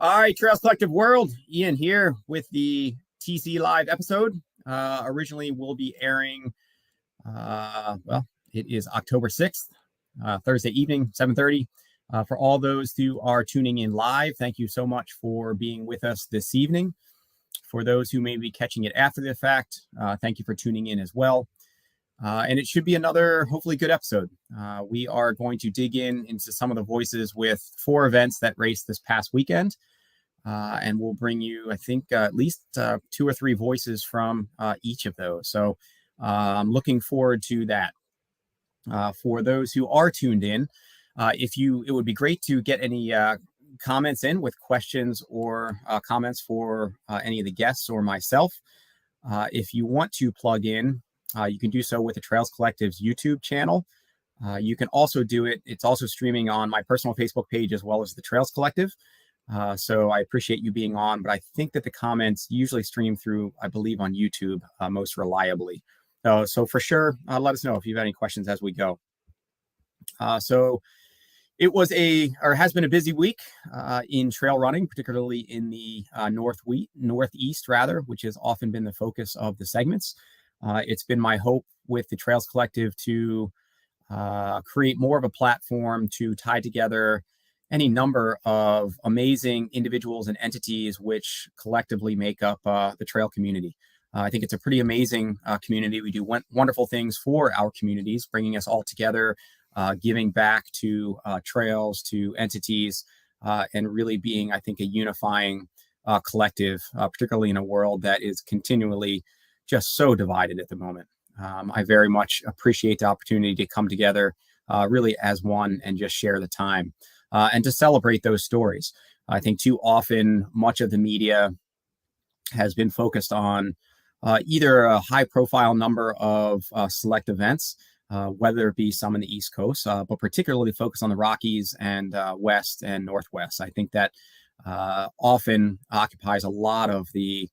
All right, Trails Collective World, Ian here with the TC Live episode. Originally, we'll be airing, it is October 6th, Thursday evening, 7:30. For all those who are tuning in live, thank you so much for being with us this evening. For those who may be catching it after the fact, thank you for tuning in as well. And it should be another hopefully good episode. We are going to dig into some of the voices with 4 events that raced this past weekend. And we'll bring you, I think, at least 2 or 3 voices from each of those. So I'm looking forward to that. For those who are tuned in, it would be great to get any comments in with questions or comments for any of the guests or myself. If you want to plug in, you can do so with the Trails Collective's YouTube channel. You can also do it. It's also streaming on my personal Facebook page as well as the Trails Collective. So I appreciate you being on, but I think that the comments usually stream through, I believe, on YouTube most reliably. So for sure, let us know if you have any questions as we go. So it was has been a busy week in trail running, particularly in the northeast, which has often been the focus of the segments. It's been my hope with the Trails Collective to create more of a platform to tie together any number of amazing individuals and entities which collectively make up the trail community. I think it's a pretty amazing community. We do wonderful things for our communities, bringing us all together, giving back to trails, to entities, and really being, I think, a unifying collective, particularly in a world that is continually just so divided at the moment. I very much appreciate the opportunity to come together really as one and just share the time. And to celebrate those stories. I think too often, much of the media has been focused on either a high-profile number of select events, whether it be some in the East Coast, but particularly focused on the Rockies and West and Northwest. I think that often occupies a lot of the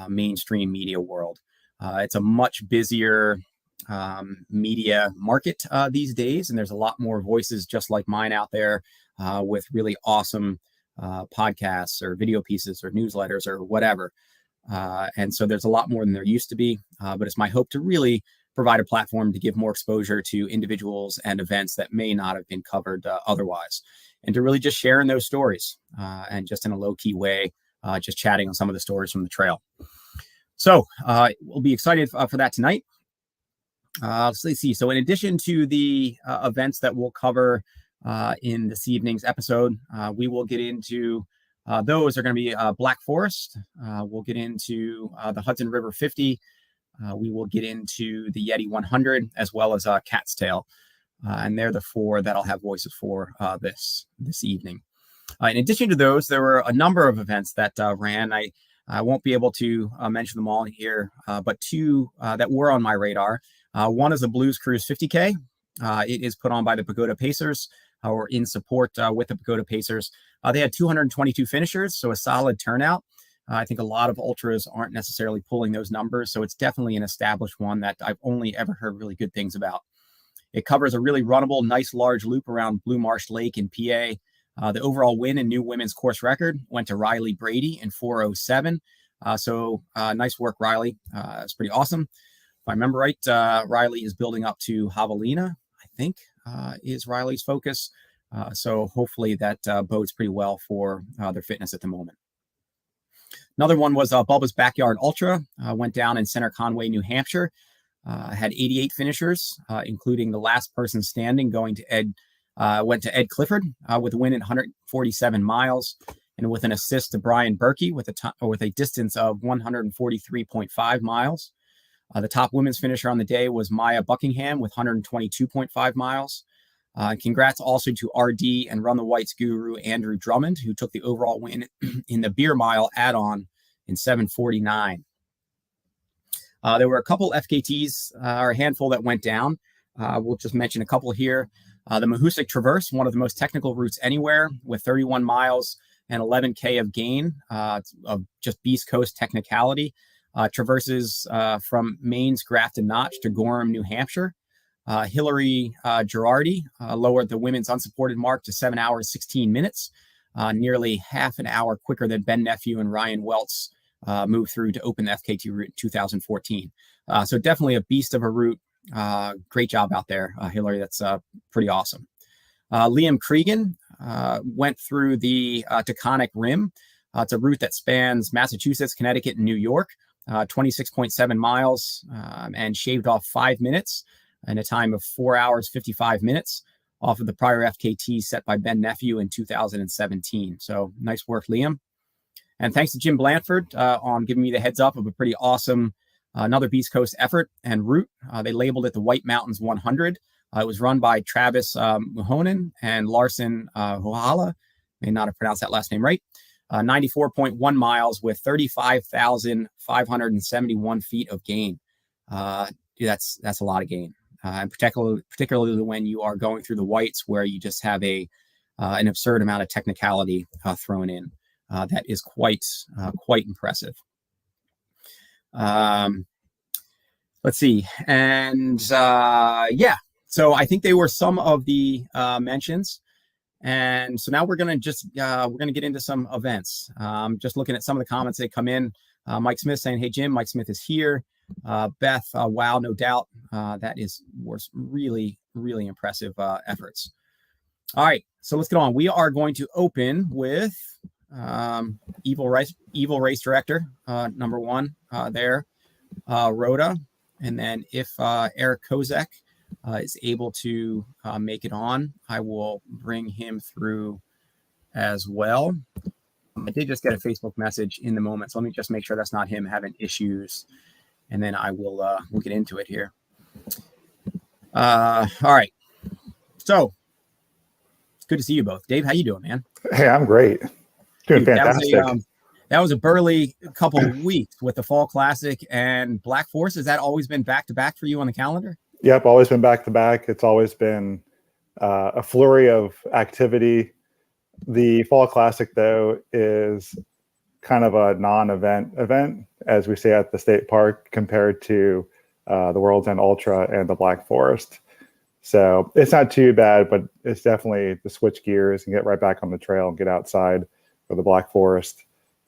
mainstream media world. It's a much busier media market these days, and there's a lot more voices just like mine out there with really awesome podcasts or video pieces or newsletters or whatever. And so there's a lot more than there used to be, but it's my hope to really provide a platform to give more exposure to individuals and events that may not have been covered otherwise, and to really just share in those stories and just in a low-key way, just chatting on some of the stories from the trail. So we'll be excited for that tonight. Let's see. So in addition to the events that we'll cover in this evening's episode, we will get into those are going to be Black Forest. We'll get into the Hudson River 50. We will get into the Yeti 100 as well as CatsTail. And they're the 4 that I'll have voices for this evening. In addition to those, there were a number of events that ran. I won't be able to mention them all here, but 2 that were on my radar. One is the Blues Cruise 50K. It is put on by the Pagoda Pacers, or in support with the Pagoda Pacers. They had 222 finishers, so a solid turnout. I think a lot of ultras aren't necessarily pulling those numbers, so it's definitely an established one that I've only ever heard really good things about. It covers a really runnable, nice large loop around Blue Marsh Lake in PA. The overall win and new women's course record went to Riley Brady in 4:07. So nice work, Riley. It's pretty awesome. If I remember right, Riley is building up to Javelina, I think, is Riley's focus. So hopefully that bodes pretty well for their fitness at the moment. Another one was Bubba's Backyard Ultra. Went down in Center Conway, New Hampshire. Had 88 finishers, including the last person standing went to Ed Clifford with a win at 147 miles, and with an assist to Brian Berkey with a distance of 143.5 miles. The top women's finisher on the day was Maya Buckingham with 122.5 miles. Congrats also to RD and Run the Whites guru Andrew Drummond, who took the overall win in the Beer Mile add-on in 7:49. There were a couple FKTs, or a handful that went down. We'll just mention a couple here. The Mahoosuc Traverse, one of the most technical routes anywhere, with 31 miles and 11K of gain of just Beast Coast technicality. Traverses from Maine's Grafton Notch to Gorham, New Hampshire. Hillary Girardi lowered the women's unsupported mark to 7 hours, 16 minutes. nearly half an hour quicker than Ben Nephew and Ryan Welts moved through to open the FKT route in 2014. So definitely a beast of a route. Great job out there, Hillary. That's pretty awesome. Liam Cregan went through the Taconic Rim. It's a route that spans Massachusetts, Connecticut, and New York, 26.7 miles, and shaved off 5 minutes in a time of 4 hours, 55 minutes off of the prior FKT set by Ben Nephew in 2017. So nice work, Liam. And thanks to Jim Blanford on giving me the heads up of a pretty awesome another Beast Coast effort and route. They labeled it the White Mountains 100. It was run by Travis Muhonen and Larson Hohala. May not have pronounced that last name right. 94.1 miles with 35,571 feet of gain. That's a lot of gain. And particularly when you are going through the whites where you just have an absurd amount of technicality thrown in. That is quite impressive. Let's see. And so I think they were some of the mentions. And so now we're going to get into some events. Just looking at some of the comments that come in. Mike Smith saying, "Hey, Jim, Mike Smith is here." Beth, wow, no doubt. That was really, really impressive efforts. All right, so let's get on. We are going to open with Evil Race Director, number one there, Rhoda. And then if Eric Kozek is able to make it on, I will bring him through as well. I did just get a Facebook message in the moment, so let me just make sure that's not him having issues, and then I will we'll get into it here. All right, so it's good to see you both. Dave, how you doing, man? Hey, I'm great. Doing fantastic. That was a burly couple of weeks with the Fall Classic and Black Forest. Has that always been back-to-back for you on the calendar? Yep, always been back-to-back. It's always been a flurry of activity. The Fall Classic, though, is kind of a non-event event, as we say at the state park, compared to the World's End Ultra and the Black Forest. So it's not too bad, but it's definitely to switch gears and get right back on the trail and get outside of the Black Forest.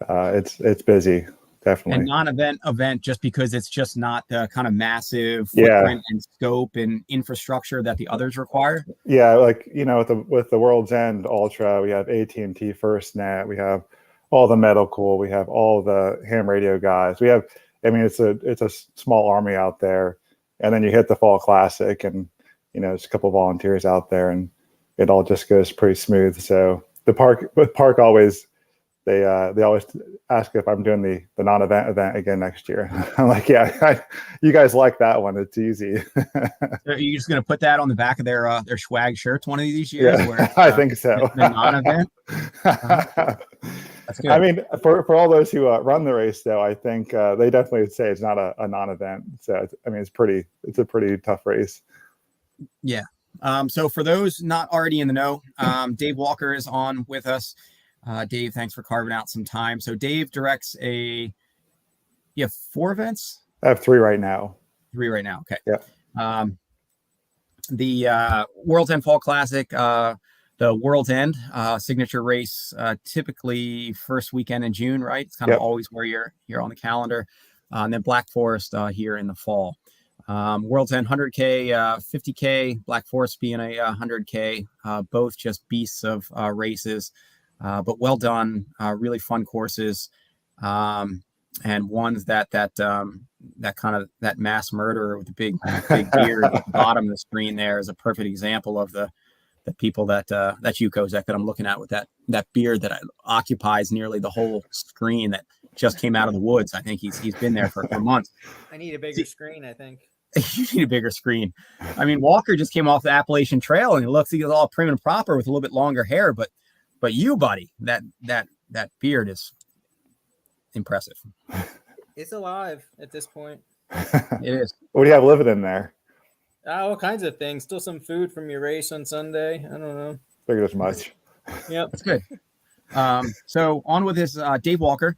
It's busy, definitely. And non-event event just because it's just not the kind of massive footprint and scope and infrastructure that the others require. Yeah, like, with the World's End Ultra, we have AT&T FirstNet, we have all the medical, we have all the ham radio guys. It's a small army out there, and then you hit the Fall Classic, and there's a couple of volunteers out there, and it all just goes pretty smooth. So the park always. They always ask if I'm doing the non-event event again next year. I'm like, yeah, you guys like that one. It's easy. Are you just going to put that on the back of their swag shirts one of these years? Yeah, where, I think so. The non-event. That's good. I mean, for all those who run the race, though, I think they definitely would say it's not a non-event. So it's a pretty tough race. Yeah. So for those not already in the know, Dave Walker is on with us. Dave, thanks for carving out some time. So Dave directs you have 4 events? I have 3 right now. 3 right now. Okay. Yeah. The World's End Fall Classic, the World's End signature race, typically first weekend in June, right? It's kind of always where you're on the calendar. And then Black Forest here in the fall. World's End 100K, 50K, Black Forest being a 100K, both just beasts of races. But well done, really fun courses, and ones that kind of that mass murderer with the big beard at the bottom of the screen there is a perfect example of the people that's you, Kozak, that I'm looking at with that beard that occupies nearly the whole screen that just came out of the woods. I think he's been there for months. I need a bigger screen, I think. You need a bigger screen. I mean, Walker just came off the Appalachian Trail and he's all prim and proper with a little bit longer hair, but you, buddy, that beard is impressive. It's alive at this point. It is. What do you have living in there? All kinds of things. Still some food from your race on Sunday. I don't know. Figured as much. Yep. That's good. So on with this, Dave Walker.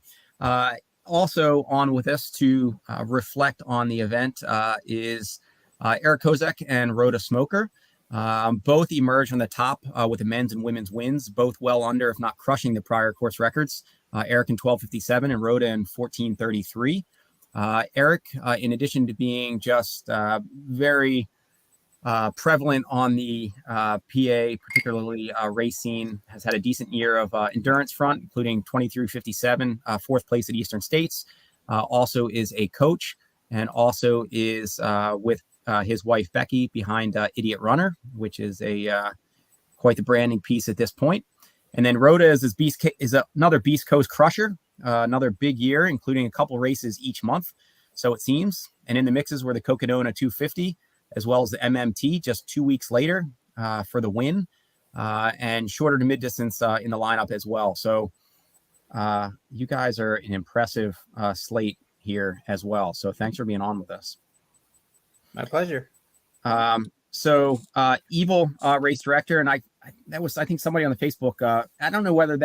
Also on with us to reflect on the event is Eric Kosek and Rhoda Smoker. Both emerged on the top with the men's and women's wins, both well under, if not crushing, the prior course records. Eric in 12:57 and Rhoda in 14:33. Eric, in addition to being just very prevalent on the PA, particularly race scene, has had a decent year of endurance front, including 23:57, fourth place at Eastern States. Also is a coach and also is with his wife Becky behind Idiot Runner, which is a quite the branding piece at this point. And then Rhoda is another Beast Coast crusher, another big year, including a couple races each month, so it seems. And in the mixes were the Cocodona 250, as well as the MMT just 2 weeks later for the win, and shorter to mid distance in the lineup as well. So you guys are an impressive slate here as well. So thanks for being on with us. My pleasure. So Evil race director, and I think somebody on the Facebook. I don't know whether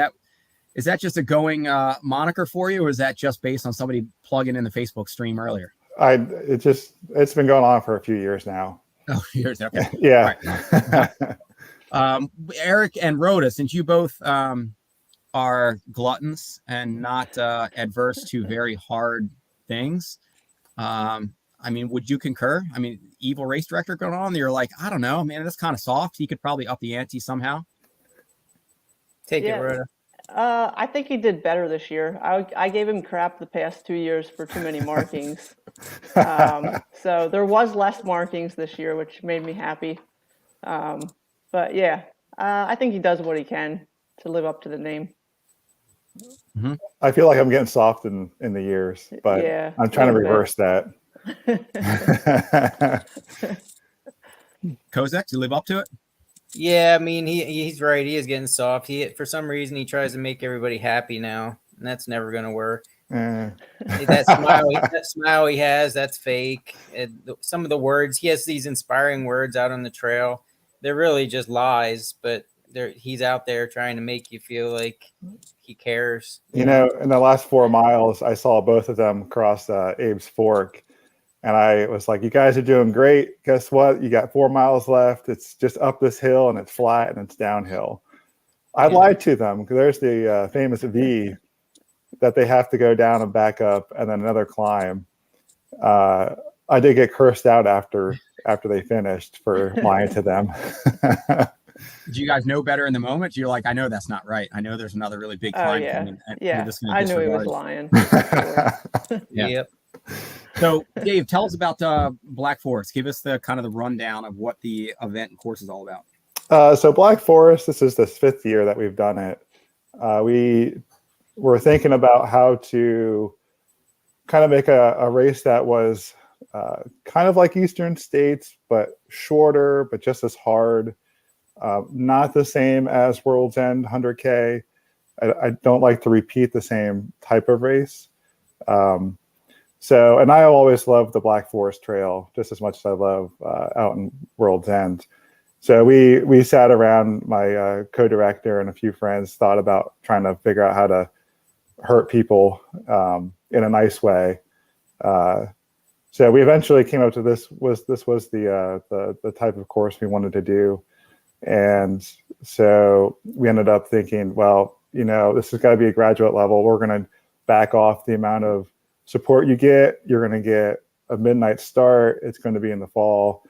is that just a going moniker for you, or is that just based on somebody plugging in the Facebook stream earlier? It's been going on for a few years now. Oh, years. Okay. Yeah. Right. Eric and Rhoda, since you both are gluttons and not adverse to very hard things, I mean, would you concur? I mean, Evil race director going on, you're like, I don't know, man, that's kind of soft. He could probably up the ante somehow. Take it, Rhoda. I think he did better this year. I gave him crap the past 2 years for too many markings. So there was less markings this year, which made me happy. But yeah, I think he does what he can to live up to the name. Mm-hmm. I feel like I'm getting soft in the years, but yeah, I'm trying to reverse that. Kozak, do you live up to it? Yeah, I mean, he's right. He is getting soft. For some reason, he tries to make everybody happy now, and that's never going to work. That smile he has, that's fake. Some of the words, he has these inspiring words out on the trail. They're really just lies, but he's out there trying to make you feel like he cares. You know, in the last 4 miles, I saw both of them cross Abe's Fork. And I was like, you guys are doing great. Guess what? You got 4 miles left. It's just up this hill and it's flat and it's downhill. I lied to them because there's the famous V that they have to go down and back up and then another climb. I did get cursed out after they finished for lying to them. Did you guys know better in the moment? You're like, I know that's not right. I know there's another really big climb coming. Yeah, I knew he was lying. Yeah. Yep. So, Dave, tell us about Black Forest. Give us the kind of the rundown of what the event and course is all about. So Black Forest, this is the 5th year that we've done it. We were thinking about how to kind of make a race that was kind of like Eastern States, but shorter, but just as hard. Not the same as World's End 100K. I don't like to repeat the same type of race. And I always loved the Black Forest Trail just as much as I love out in World's End. So we sat around, my co-director and a few friends thought about trying to figure out how to hurt people in a nice way. So we eventually came up to this was the type of course we wanted to do. And so we ended up thinking, well, you know, this has got to be a graduate level. We're going to back off the amount of support you get. You're going to get a midnight start. It's going to be in the fall.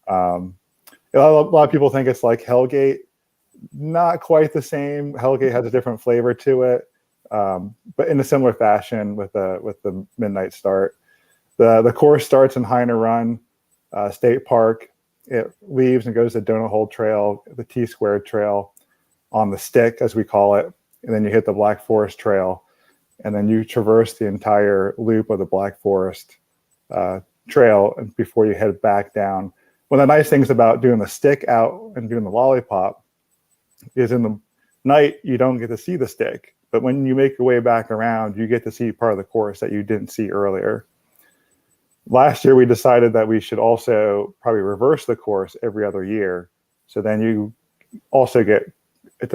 A lot of people think it's like Hellgate. Not quite the same. Hellgate has a different flavor to it, but in a similar fashion with the midnight start. The course starts in Heiner Run State Park. It leaves and goes to Donut Hole Trail, the T-Squared Trail on the stick, as we call it. And then you hit the Black Forest Trail. And then you traverse the entire loop of the Black Forest Trail before you head back down. One of the nice things about doing the stick out and doing the lollipop is in the night, you don't get to see the stick. But when you make your way back around, you get to see part of the course that you didn't see earlier. Last year, we decided that we should also probably reverse the course every other year. So then you also get, it's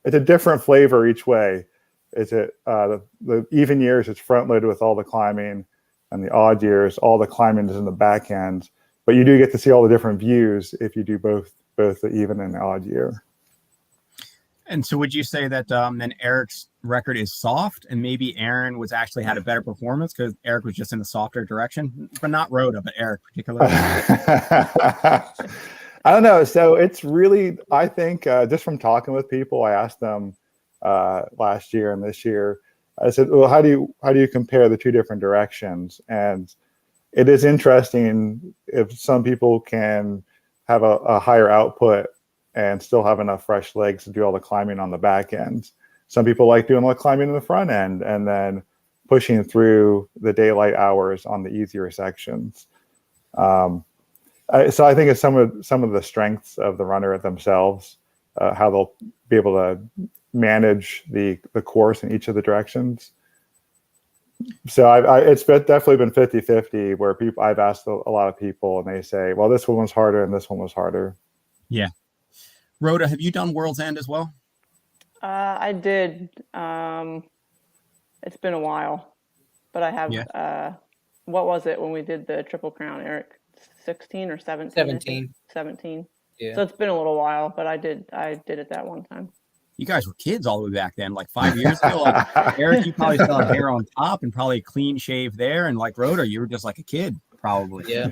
a different flavor each way. The even years, it's front loaded with all the climbing, and the odd years, all the climbing is in the back end. But you do get to see all the different views if you do both both the even and odd year. And so would you say that then Eric's record is soft and maybe Aaron was actually had a better performance because Eric was just in the softer direction, but not Rhoda, but Eric particularly? I don't know. So it's really, I think just from talking with people, I asked them last year and this year, I said, well, how do you compare the two different directions? And it is interesting if some people can have a higher output and still have enough fresh legs to do all the climbing on the back end. Some people like doing all the climbing in the front end and then pushing through the daylight hours on the easier sections. So I think it's some of the strengths of the runner themselves, how they'll be able to manage the course in each of the directions. So it's definitely been 50-50 where I've asked a lot of people and they say, well, this one was harder and this one was harder. Yeah. Rhoda, have you done World's End as well? I did. It's been a while, but I have. Yeah. What was it when we did the Triple Crown, Eric? 16 or 17? 17. 17. Yeah. So it's been a little while, but I did it that one time. You guys were kids all the way back then, like 5 years ago. Like Eric, you probably still have hair on top and probably a clean shave there. And like Rhoda, you were just like a kid, probably. Yeah.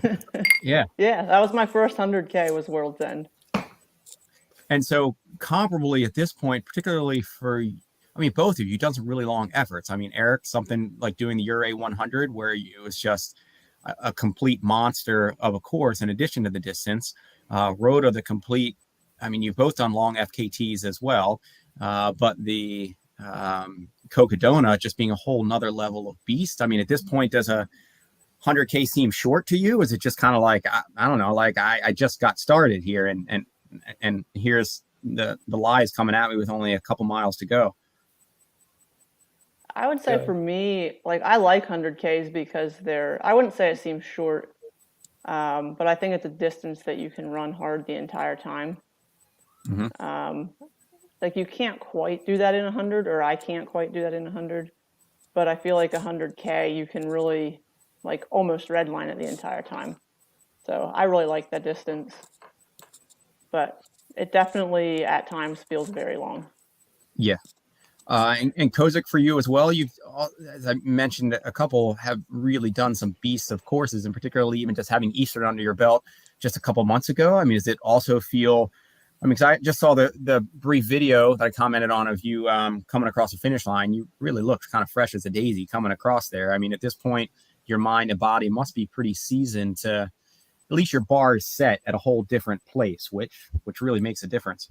Yeah. Yeah, that was my first 100K was World's End. And so comparably at this point, particularly for, I mean, both of you, you've done some really long efforts. I mean, Eric, something like doing the Euro 100 where it was just a complete monster of a course in addition to the distance. Rhoda, the complete, I mean, you've both done long FKTs as well, but the Cocodona just being a whole nother level of beast. I mean, at this point, does a 100K seem short to you? Is it just kind of like, I don't know, like I just got started here and here's the lies coming at me with only a couple miles to go? I would say for me, like I like 100Ks because I wouldn't say it seems short, but I think it's a distance that you can run hard the entire time. Mm-hmm. Like you can't quite do that in 100, or I can't quite do that in 100, but I feel like 100K, you can really like almost redline it the entire time. So I really like that distance, but it definitely at times feels very long. Yeah. And Kozak, for you as well, you've, as I mentioned, a couple have really done some beasts of courses, and particularly even just having Eastern under your belt just a couple months ago. I mean, does it also feel, I mean, because I just saw the brief video that I commented on of you coming across the finish line. You really looked kind of fresh as a daisy coming across there. I mean, at this point, your mind and body must be pretty seasoned to, at least your bar is set at a whole different place, which really makes a difference.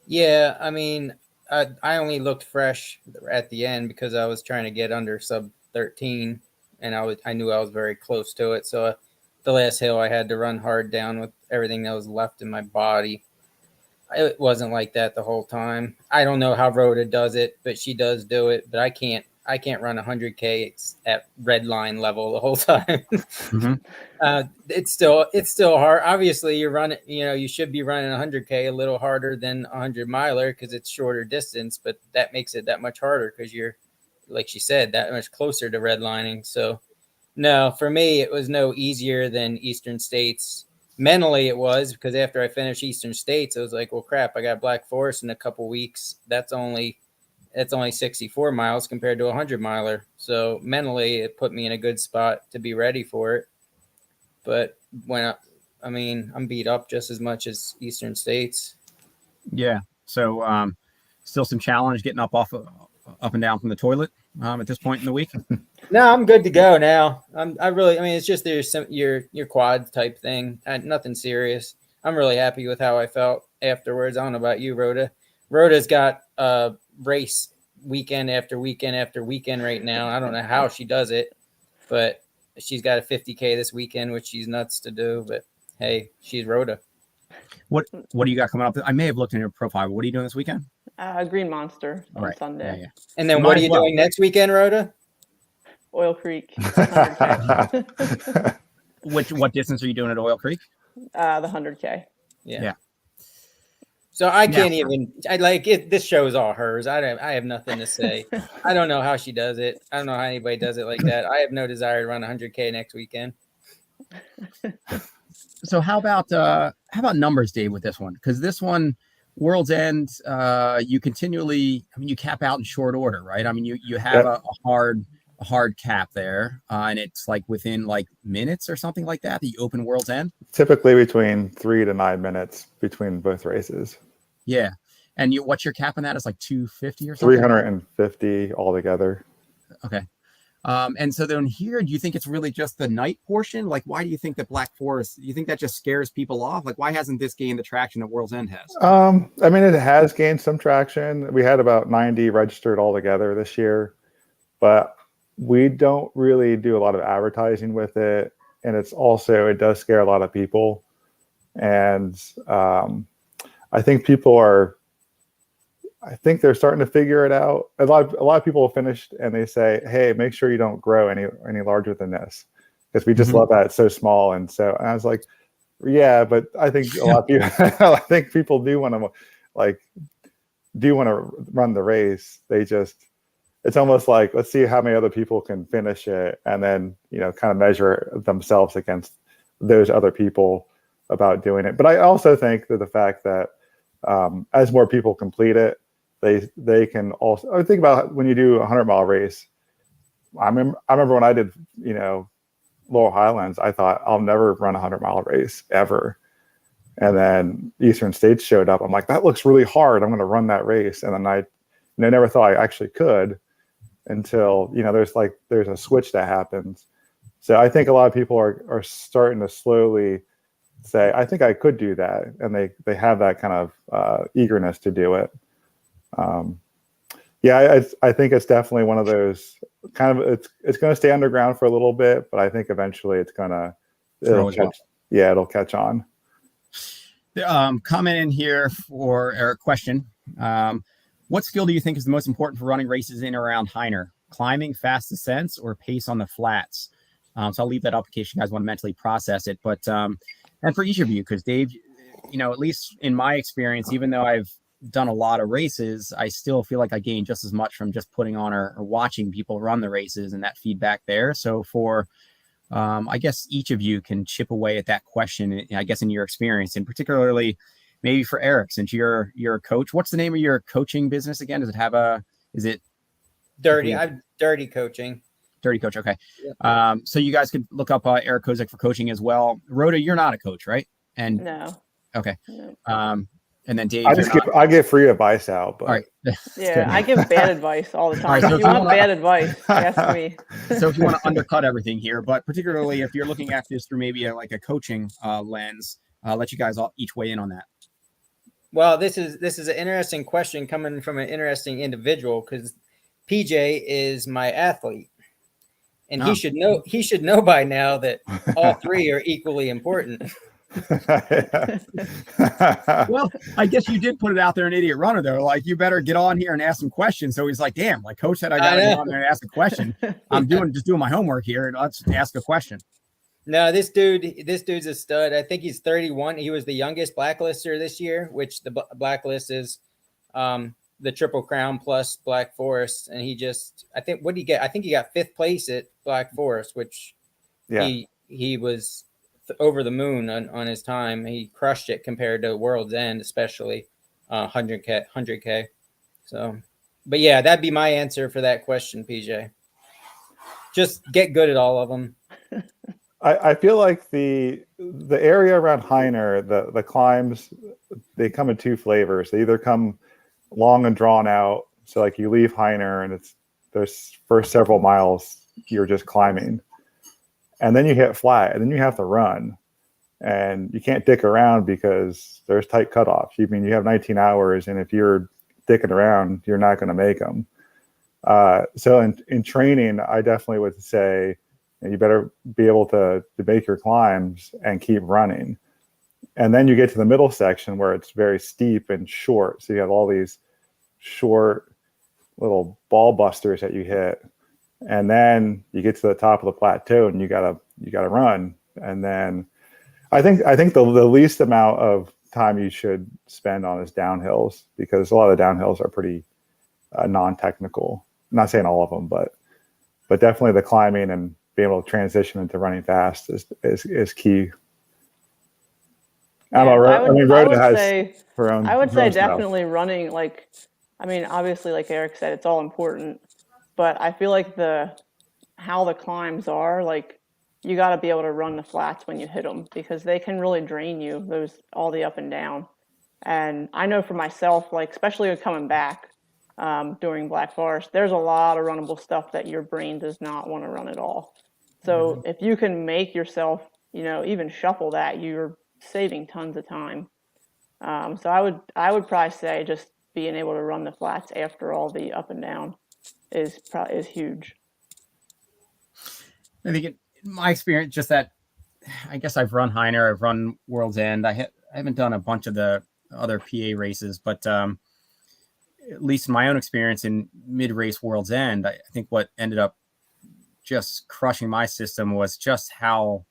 Yeah, I mean, I only looked fresh at the end because I was trying to get under sub 13, and I knew I was very close to it. So the last hill I had to run hard down with everything that was left in my body. It wasn't like that the whole time. I don't know how Rhoda does it, but she does do it. But I can't run 100K at red line level the whole time. Mm-hmm. It's still hard. Obviously, you're running. You know, you should be running 100K a little harder than 100 miler because it's shorter distance. But that makes it that much harder because you're, like she said, that much closer to redlining. So, no, for me, it was no easier than Eastern States. Mentally, it was because after I finished Eastern States, I was like, well, crap, I got Black Forest in a couple weeks. That's only 64 miles compared to a 100 miler. So mentally, it put me in a good spot to be ready for it. But I'm beat up just as much as Eastern States. Yeah. So still some challenge getting up and down from the toilet at this point in the week. No, I'm good to go now. It's just your quad type thing. Nothing serious. I'm really happy with how I felt afterwards. I don't know about you, Rhoda. Rhoda's got race weekend after weekend after weekend right now. I don't know how she does it, but she's got a 50K this weekend, which she's nuts to do. But hey, she's Rhoda. What do you got coming up? I may have looked in your profile. But what are you doing this weekend? Green Monster on Sunday. Yeah. And then what are you doing next weekend, Rhoda? Oil Creek. What distance are you doing at Oil Creek? The 100K. Yeah. So I can't even. I like it. This show is all hers. I have nothing to say. I don't know how she does it. I don't know how anybody does it like that. I have no desire to run 100K next weekend. So how about numbers, Dave, with this one? Because this one, World's End, you continually, I mean, you cap out in short order, right? I mean, you have a hard cap there, and it's like within like minutes or something like that you open World's End. Typically between 3 to 9 minutes between both races. Yeah, and what's your cap on that? It's like 250 or something. 350 altogether. Okay. And so then here, do you think it's really just the night portion? Like, why do you think that Black Forest, do you think that just scares people off? Like, why hasn't this gained the traction that World's End has? I mean, it has gained some traction. We had about 90 registered altogether this year, but we don't really do a lot of advertising with it. And it does scare a lot of people. And I think they're starting to figure it out. A lot of people have finished and they say, "Hey, make sure you don't grow any larger than this," because we just love that it's so small. And I was like, "Yeah," but I think a lot of people, I think people do want to run the race. It's almost like, let's see how many other people can finish it, and then kind of measure themselves against those other people about doing it. But I also think that the fact that as more people complete it, they can also. I think about when you do a 100-mile race. I remember when I did, Laurel Highlands, I thought I'll never run a 100-mile race ever. And then Eastern States showed up. I'm like, that looks really hard. I'm going to run that race. And then I never thought I actually could until, there's a switch that happens. So I think a lot of people are starting to slowly say, I think I could do that. And they have that kind of eagerness to do it. I think it's definitely one of those kind of, it's going to stay underground for a little bit, but I think eventually it'll catch on. Comment in here for a question. What skill do you think is the most important for running races in or around Heiner? Climbing, fast descents, or pace on the flats? So I'll leave that up in case you guys want to mentally process it. But and for each of you, because Dave, at least in my experience, even though I've done a lot of races, I still feel like I gain just as much from just putting on or watching people run the races and that feedback there. So for I guess each of you can chip away at that question, I guess, in your experience, and particularly maybe for Eric, since you're a coach. What's the name of your coaching business again? Is it Dirty? I'm Dirty Coaching. Dirty Coach. Okay. Yep. So you guys could look up Eric Kozak for coaching as well. Rhoda, you're not a coach, right? And no. Okay. No. And then Dave, I give free advice out. But... All right. Yeah, I give bad advice all the time. Right, so if you want bad advice, ask me. So if you want to undercut everything here, but particularly if you're looking at this through maybe a coaching lens, I'll let you guys each weigh in on that. Well, this is an interesting question coming from an interesting individual, because PJ is my athlete, and he should know by now that all three are equally important. Well, I guess you did put it out there, an idiot runner, though. Like, you better get on here and ask some questions. So he's like, damn, like coach said, I gotta get on there and ask a question. I'm just doing my homework here, and let's ask a question. No, this dude's a stud. I think he's 31. He was the youngest blacklister this year, which the blacklist is the Triple Crown plus Black Forest. And I think he got 5th place at Black Forest, which he was over the moon on his time. He crushed it compared to World's End, especially 100K. So, but yeah, that'd be my answer for that question, PJ. Just get good at all of them. I feel like the area around Heiner, the climbs, they come in 2 flavors. They either come long and drawn out, so like you leave Heiner and there's first several miles you're just climbing, and then you hit flat, and then you have to run, and you can't dick around because there's tight cutoffs. You mean you have 19 hours, and if you're dicking around, you're not going to make them. So in training, I definitely would say, you better be able to make your climbs and keep running. And then you get to the middle section where it's very steep and short. So you have all these short little ball busters that you hit. And then you get to the top of the plateau and you gotta run. And then I think the least amount of time you should spend on is downhills, because a lot of the downhills are pretty non-technical. I'm not saying all of them, but definitely the climbing and being able to transition into running fast is key. Rhoda has her own. I would say style. definitely running. Like, I mean, obviously, like Eric said, it's all important, but I feel like how the climbs are, like, you got to be able to run the flats when you hit them because they can really drain you. All the up and down. And I know for myself, like, especially coming back during Black Forest, there's a lot of runnable stuff that your brain does not want to run at all. So if you can make yourself, even shuffle that, you're saving tons of time. So I would probably say just being able to run the flats after all the up and down is huge. I think in my experience, just that, I guess I've run Heiner, I've run World's End. I haven't done a bunch of the other PA races, but at least in my own experience in mid-race World's End, I think what ended up just crushing my system was just how,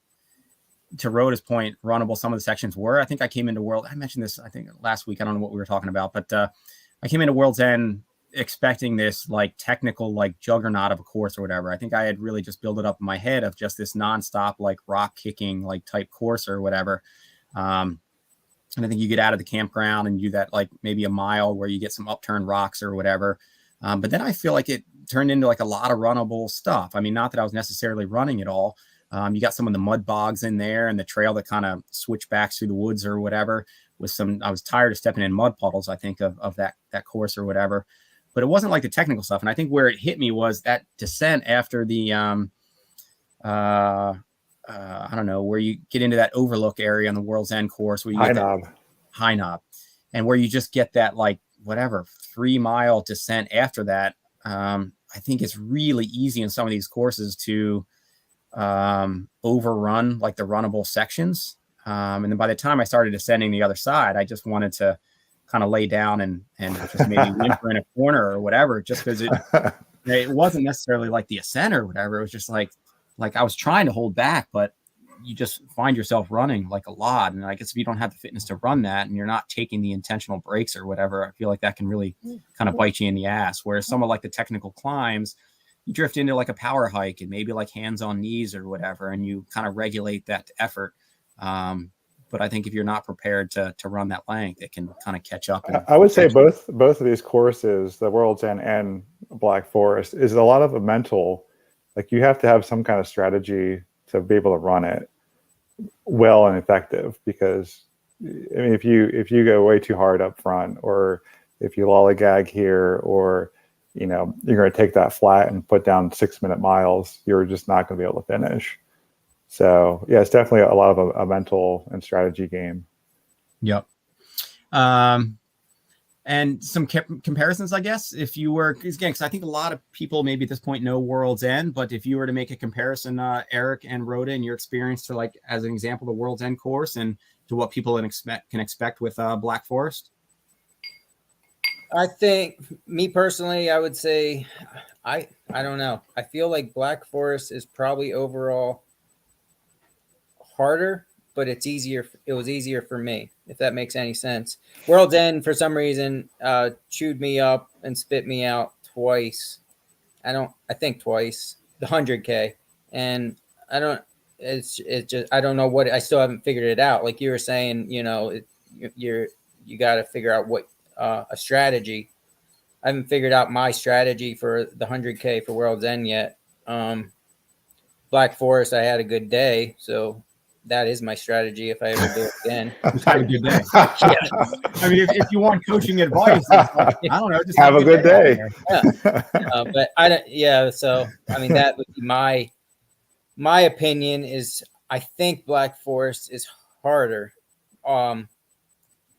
to Rhoda's point, runnable some of the sections were. I think I came into I mentioned this, I think last week, I don't know what we were talking about, but I came into World's End expecting this like technical, like juggernaut of a course or whatever. I think I had really just built it up in my head of just this nonstop, like rock kicking, like type course or whatever. And I think you get out of the campground and do that, like maybe a mile where you get some upturned rocks or whatever. But then I feel like it turned into like a lot of runnable stuff. I mean, not that I was necessarily running it all. You got some of the mud bogs in there and the trail that kind of switchbacks through the woods or whatever with I was tired of stepping in mud puddles, I think, of that course or whatever. But it wasn't like the technical stuff. And I think where it hit me was that descent after the, I don't know, where you get into that overlook area on the World's End course where you get high knob, and where you just get that, like, whatever, 3-mile descent after that. I think it's really easy in some of these courses to overrun like the runnable sections. And then by the time I started descending the other side, I just wanted to kind of lay down and just maybe whimper in a corner or whatever, just because it wasn't necessarily like the ascent or whatever. It was just like I was trying to hold back, but you just find yourself running like a lot. And I guess if you don't have the fitness to run that and you're not taking the intentional breaks or whatever, I feel like that can really kind of bite you in the ass. Whereas some of like the technical climbs, you drift into like a power hike and maybe like hands on knees or whatever, and you kind of regulate that effort. But I think if you're not prepared to run that length, it can kind of catch up. I would say both of these courses, the World's End and Black Forest, is a lot of a mental, like you have to have some kind of strategy to be able to run it well and effective. Because I mean, if you go way too hard up front, or if you lollygag here, or you're going to take that flat and put down 6-minute miles, you're just not going to be able to finish. So yeah, it's definitely a lot of a mental and strategy game. Yep. And some comparisons, I guess, if you were, because I think a lot of people maybe at this point know World's End, but if you were to make a comparison, Eric and Rhoda, in your experience to, like, as an example, the World's End course and to what people can expect with Black Forest. I think, me personally, I would say, I don't know. I feel like Black Forest is probably overall harder, but it's easier. It was easier for me, if that makes any sense. World's End, for some reason, chewed me up and spit me out twice. I think twice, the 100K. And it's just, I don't know what, I still haven't figured it out. Like you were saying, you got to figure out what, a strategy. I haven't figured out my strategy for the 100K for World's End yet. Black Forest, I had a good day, so that is my strategy if I ever do it again. Just have a good day. Yeah. I mean, if you want coaching advice, it's like, I don't know, just have a good day. Yeah. But I don't. Yeah. So I mean, that would be my opinion. Is I think Black Forest is harder.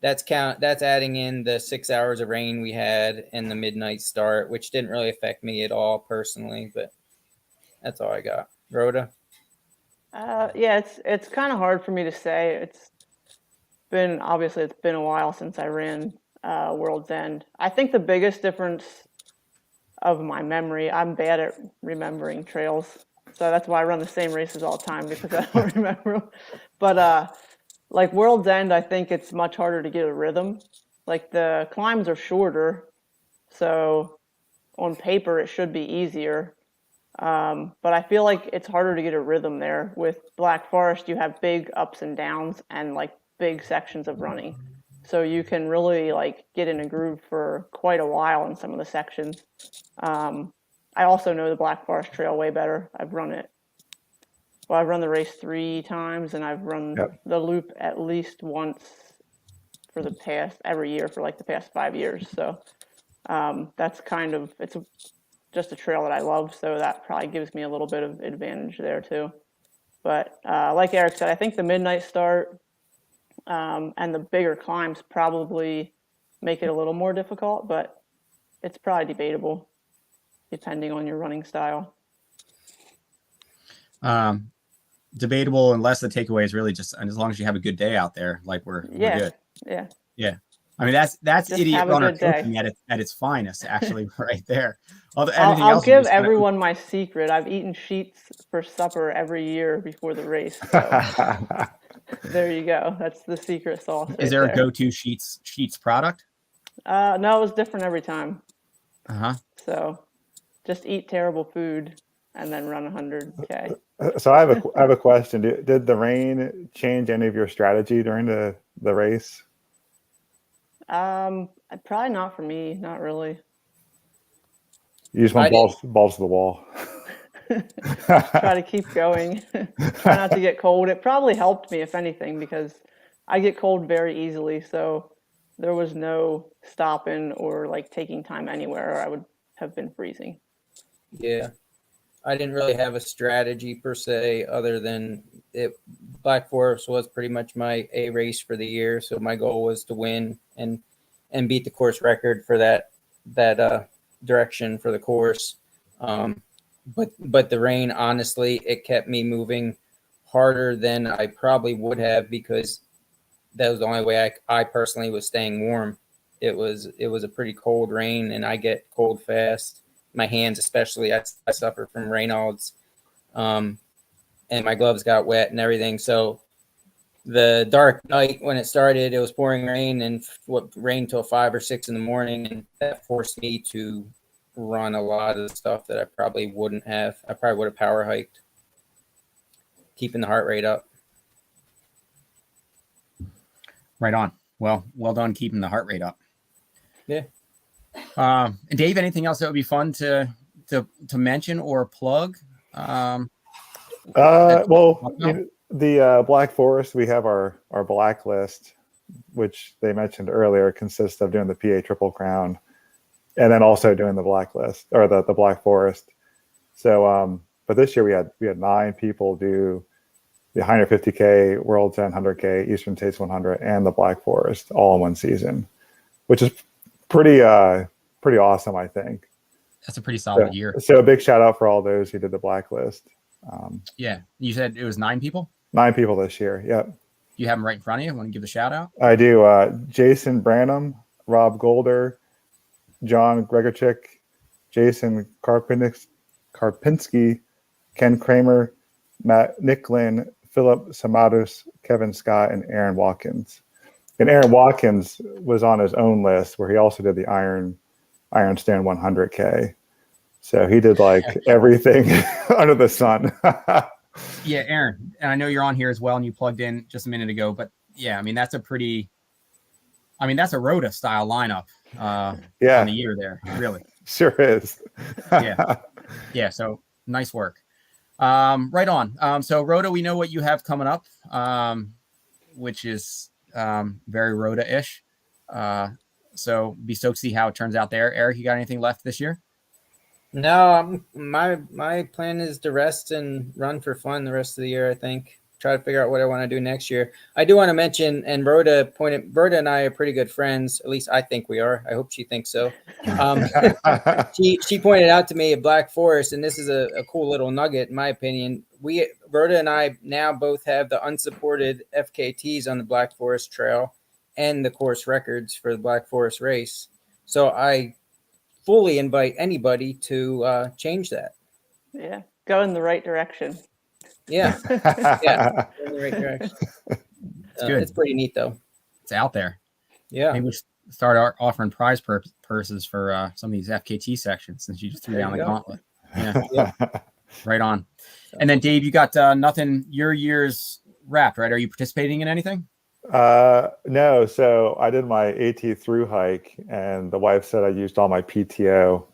That's adding in the 6 hours of rain we had and the midnight start, which didn't really affect me at all personally, but that's all I got. Rhoda? Yeah, it's kind of hard for me to say. It's been a while since I ran World's End. I think the biggest difference of my memory, I'm bad at remembering trails, so that's why I run the same races all the time, because I don't remember them. But like World's End, I think it's much harder to get a rhythm. Like the climbs are shorter, so on paper it should be easier. But I feel like it's harder to get a rhythm there. With Black Forest, you have big ups and downs, and like big sections of running. So you can really like get in a groove for quite a while in some of the sections. I also know the Black Forest Trail way better. I've run it. Well, I've run the race 3 times, and I've run the loop at least once for every year for like the past 5 years. So that's just a trail that I love. So that probably gives me a little bit of advantage there too. But like Eric said, I think the midnight start and the bigger climbs probably make it a little more difficult, but it's probably debatable depending on your running style. Debatable, unless the takeaway is really just, and as long as you have a good day out there, like we're good. Yeah. I mean, that's Just idiot runner coaching at its finest, actually, right there. I'll give everyone my secret. I've eaten sheets for supper every year before the race. So there you go. That's the secret sauce. Is there a go-to sheets product? No, it was different every time. So just eat terrible food and then run 100K. So I have a question. Did the rain change any of your strategy during the race? Probably not for me. Not really. You just went balls to the wall. Try to keep going. Try not to get cold. It probably helped me, if anything, because I get cold very easily. So there was no stopping or like taking time anywhere, or I would have been freezing. Yeah. I didn't really have a strategy per se, other than Black Forest was pretty much my A race for the year. So my goal was to win and beat the course record for that direction for the course. But the rain, honestly, it kept me moving harder than I probably would have, because that was the only way I personally was staying warm. It was a pretty cold rain, and I get cold fast. My hands, especially, I suffer from Raynaud's, and my gloves got wet and everything. So the dark night when it started, it was pouring rain, and rained till 5 or 6 in the morning, and that forced me to run a lot of the stuff that I probably wouldn't have. I probably would have power hiked, keeping the heart rate up. Right on. Well done keeping the heart rate up. Yeah. And Dave, anything else that would be fun to mention or plug? The Black Forest, we have our blacklist, which they mentioned earlier, consists of doing the PA Triple Crown, and then also doing the blacklist or the Black Forest. So, but this year we had 9 people do the 150K, World's End 100K, Eastern States 100, and the Black Forest all in one season, which is pretty awesome, I think. That's a pretty solid year. So a big shout out for all those who did the blacklist. Yeah, you said it was 9 people. 9 people this year. Yep. You have them right in front of you. Want to give the shout out? I do. Jason Branham, Rob Golder, John Gregorchik, Jason Karpinski, Ken Kramer, Matt Nicklin, Philip Samados, Kevin Scott, and Aaron Watkins. And Aaron Watkins was on his own list where he also did the Iron Stand 100K. So he did like everything under the sun. Yeah, Aaron, and I know you're on here as well, and you plugged in just a minute ago. But yeah, I mean that's a Rhoda style lineup. On the year there, really. Sure is. Yeah. So nice work. Right on. So Rhoda, we know what you have coming up, which is very Rhoda-ish. So be stoked to see how it turns out there. Eric, you got anything left this year? No, my plan is to rest and run for fun the rest of the year. I think try to figure out what I want to do next year. I do want to mention, and Rhoda and I are pretty good friends. At least I think we are. I hope she thinks so. She pointed out to me at Black Forest, and this is a cool little nugget in my opinion. Rhoda and I now both have the unsupported FKTs on the Black Forest Trail and the course records for the Black Forest race. So I fully invite anybody to change that. Yeah, go in the right direction. Yeah, go in the right direction. It's good. It's pretty neat though. It's out there. Yeah, maybe we start offering prize purses for some of these FKT sections since you just threw down the gauntlet. Yeah. Right on. And then Dave, you got nothing. Your year's wrapped, right? Are you participating in anything? No. So I did my AT through hike, and the wife said I used all my PTO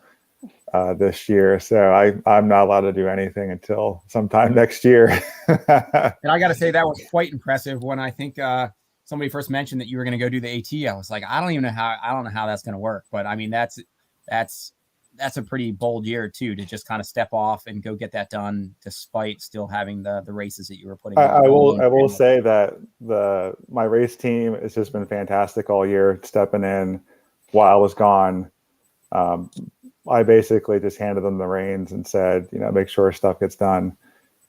this year. So I'm not allowed to do anything until sometime next year. And I got to say that was quite impressive when I think somebody first mentioned that you were going to go do the AT. I was like, I don't know how that's going to work. But I mean, that's a pretty bold year too, to just kind of step off and go get that done, despite still having the races that you were putting on. I will say that my race team has just been fantastic all year, stepping in while I was gone. I basically just handed them the reins and said, make sure stuff gets done.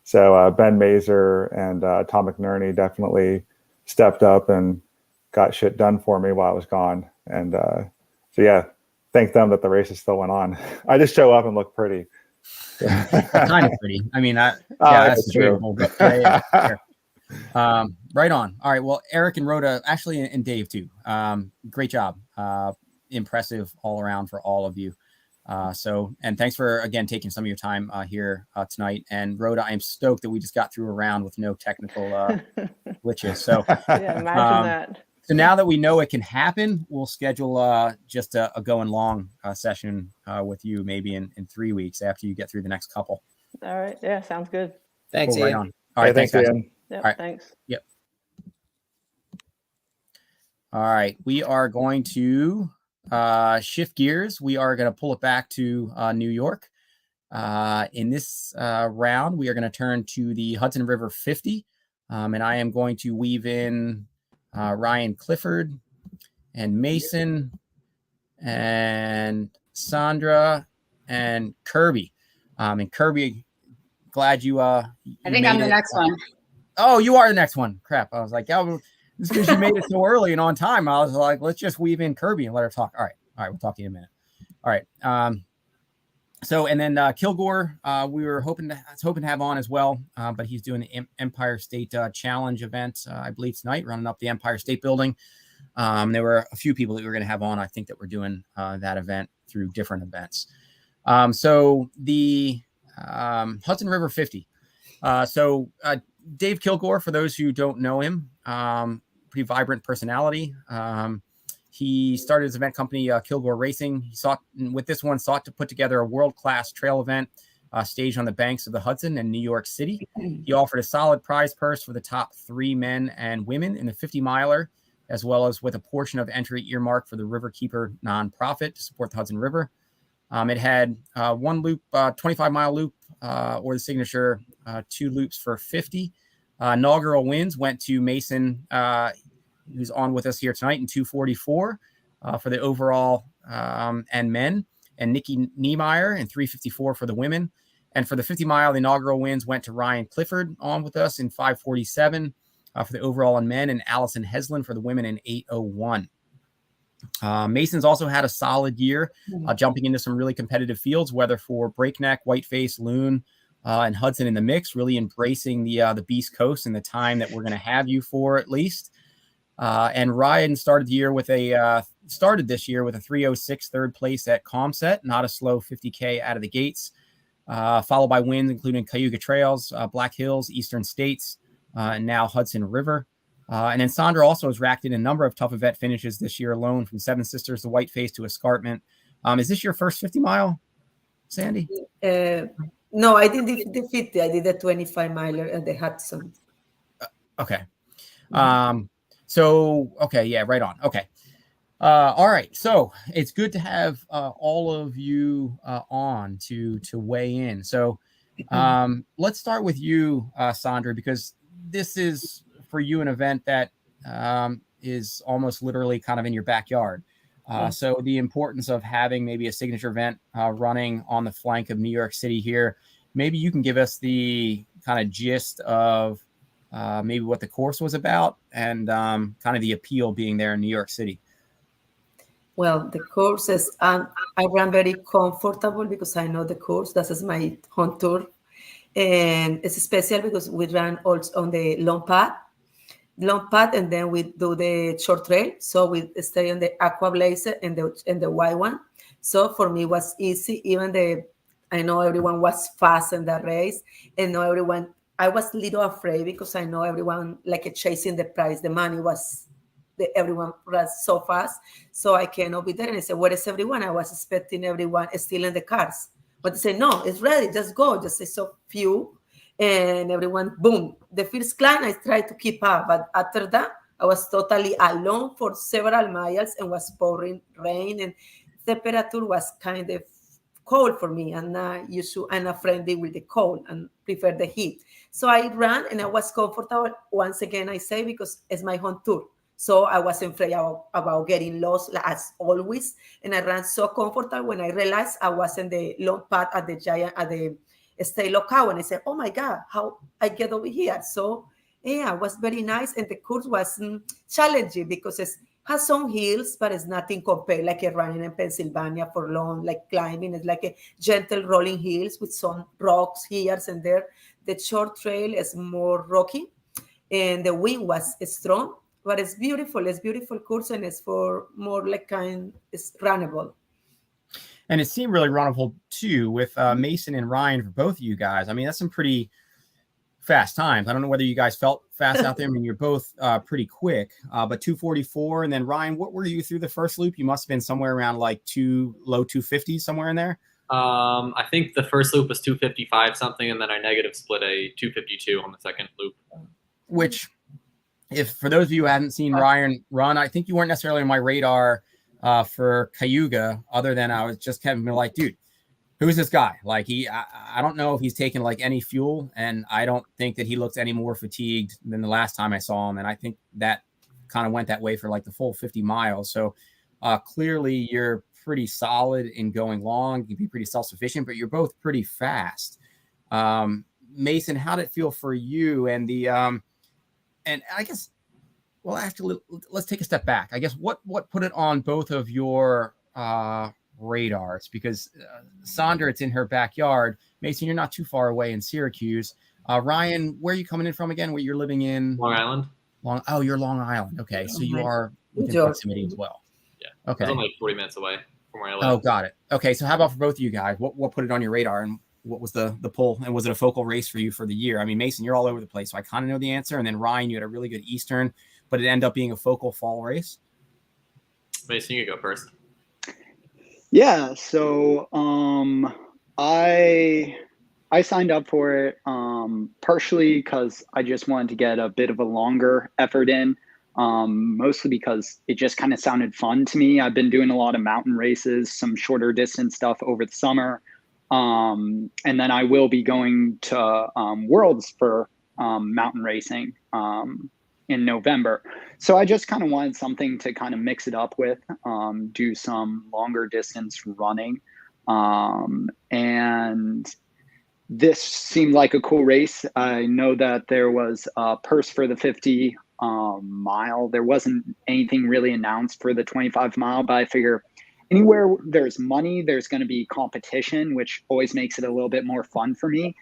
So Ben Mazer and Tom McNerney definitely stepped up and got shit done for me while I was gone. And so yeah, thank them that the races still went on. I just show up and look pretty. Kind of pretty. I mean, that's true. Yeah, sure. Right on. All right. Well, Eric and Rhoda, actually, and Dave too. Great job. Impressive all around for all of you. And thanks for, again, taking some of your time here tonight. And Rhoda, I am stoked that we just got through a round with no technical glitches. So yeah, imagine that. So now that we know it can happen, we'll schedule just a going long session with you maybe in 3 weeks after you get through the next couple. All right. Yeah, sounds good. Thanks, Cool, Ian. right on. All right, thanks, guys. Ian. Yep, all right. Thanks. Yep. All right, we are going to shift gears. We are going to pull it back to New York. In this round, we are going to turn to the Hudson River 50, and I am going to weave in Ryan Clifford and Mason and Sandra and Kirby. And Kirby, glad you I think I'm the next one. Oh, you are the next one. Crap. I was like, yeah, it's because you made it so early and on time. I was like, let's just weave in Kirby and let her talk. All right. We'll talk to you in a minute. All right. So, and then Kilgore, we were hoping to have on as well, but he's doing the Empire State Challenge event, I believe tonight, running up the Empire State Building. There were a few people that we were going to have on, I think, that were doing that event through different events. So the Hudson River 50. Dave Kilgore, for those who don't know him, pretty vibrant personality. He started his event company, Kilgore Racing. He sought to put together a world-class trail event staged on the banks of the Hudson in New York City. He offered a solid prize purse for the top 3 men and women in the 50-miler, as well as with a portion of entry earmarked for the Riverkeeper nonprofit to support the Hudson River. It had one loop, 25-mile loop, or the signature 2 loops for 50. Inaugural wins went to Mason, who's on with us here tonight, in 244 for the overall and men, and Nikki Niemeyer in 354 for the women. And for the 50-mile, the inaugural wins went to Ryan Clifford on with us in 547 for the overall and men, and Allison Heslin for the women in 801. Mason's also had a solid year, jumping into some really competitive fields, whether for Breakneck, Whiteface, Loon, and Hudson in the mix, really embracing the Beast Coast and the time that we're going to have you for, at least. And Ryan started this year with a 306 third place at Comset, not a slow 50K out of the gates, followed by wins including Cayuga Trails, Black Hills, Eastern States, and now Hudson River. And then Sandra also has racked in a number of tough event finishes this year alone, from Seven Sisters to Whiteface to Escarpment. Is this your first 50-mile, Sandy? No, I did the 50. I did the 25-miler at the Hudson. Okay. Yeah, right on. Okay. All right. So it's good to have all of you on to weigh in. So let's start with you, Sandra, because this is for you an event that is almost literally kind of in your backyard. So the importance of having maybe a signature event running on the flank of New York City here, maybe you can give us the kind of gist of maybe what the course was about and kind of the appeal being there in New York City. Well, the course is, I ran very comfortable because I know the course. That is my home tour. And it's special because we ran also on the long path, and then we do the short trail. So we stay on the Aqua Blazer and the white one. So for me, it was easy. I know everyone was fast in that race, and not everyone I was a little afraid because I know everyone like chasing the prize. The money was, everyone was so fast. So I cannot be there. And I said, where is everyone? I was expecting everyone still in the cars. But they say, no, it's ready. Just go. Just say so few. And everyone, boom. The first climb, I tried to keep up. But after that, I was totally alone for several miles and was pouring rain. And temperature was kind of cold for me, and I'm not friendly with the cold and prefer the heat. So I ran and I was comfortable. Once again, I say, because it's my home tour. So I wasn't afraid about getting lost as always. And I ran so comfortable when I realized I was in the long path at the stay locale. And I said, oh my God, how I get over here? So yeah, it was very nice. And the course was challenging because it has some hills, but it's nothing compared like a running in Pennsylvania for long, like climbing. It's like a gentle rolling hills with some rocks here and there. The short trail is more rocky and the wind was strong, but it's beautiful. It's beautiful course and it's for more like it's runnable. And it seemed really runnable too with Mason and Ryan for both of you guys. I mean, that's some pretty fast times. I don't know whether you guys felt fast out there. I mean, you're both pretty quick, but 2:44. And then Ryan, what were you through the first loop? You must have been somewhere around like low 250s, somewhere in there. I think the first loop was 255 something, and then I negative split a 252 on the second loop. Which, if for those of you who hadn't seen Ryan run, I think you weren't necessarily on my radar for Cayuga, other than I was just kind of like, dude, who's this guy? Like I don't know if he's taken like any fuel, and I don't think that he looks any more fatigued than the last time I saw him. And I think that kind of went that way for like the full 50 miles. So clearly you're pretty solid in going long. You can be pretty self-sufficient, but you're both pretty fast. Mason, how did it feel for you? And and I guess, well, actually, let's take a step back. I guess what put it on both of your radars? Because Sandra, it's in her backyard. Mason, you're not too far away in Syracuse. Ryan, where are you coming in from again? Where you're living in? Long Island. Oh, you're Long Island. Okay, so you are within proximity as well. Yeah. Okay. It's only like 40 minutes away from where I live. Oh, got it. Okay, so how about for both of you guys? What put it on your radar, and what was the pull? And was it a focal race for you for the year? I mean, Mason, you're all over the place, so I kind of know the answer. And then Ryan, you had a really good Eastern, but it ended up being a focal fall race. Mason, you go first. Yeah, so I signed up for it partially because I just wanted to get a bit of a longer effort in, mostly because it just kind of sounded fun to me. I've been doing a lot of mountain races, some shorter distance stuff over the summer, and then I will be going to Worlds for mountain racing in November. So I just kind of wanted something to kind of mix it up with, do some longer distance running. And this seemed like a cool race. I know that there was a purse for the 50 mile. There wasn't anything really announced for the 25 mile, but I figure anywhere there's money, there's going to be competition, which always makes it a little bit more fun for me.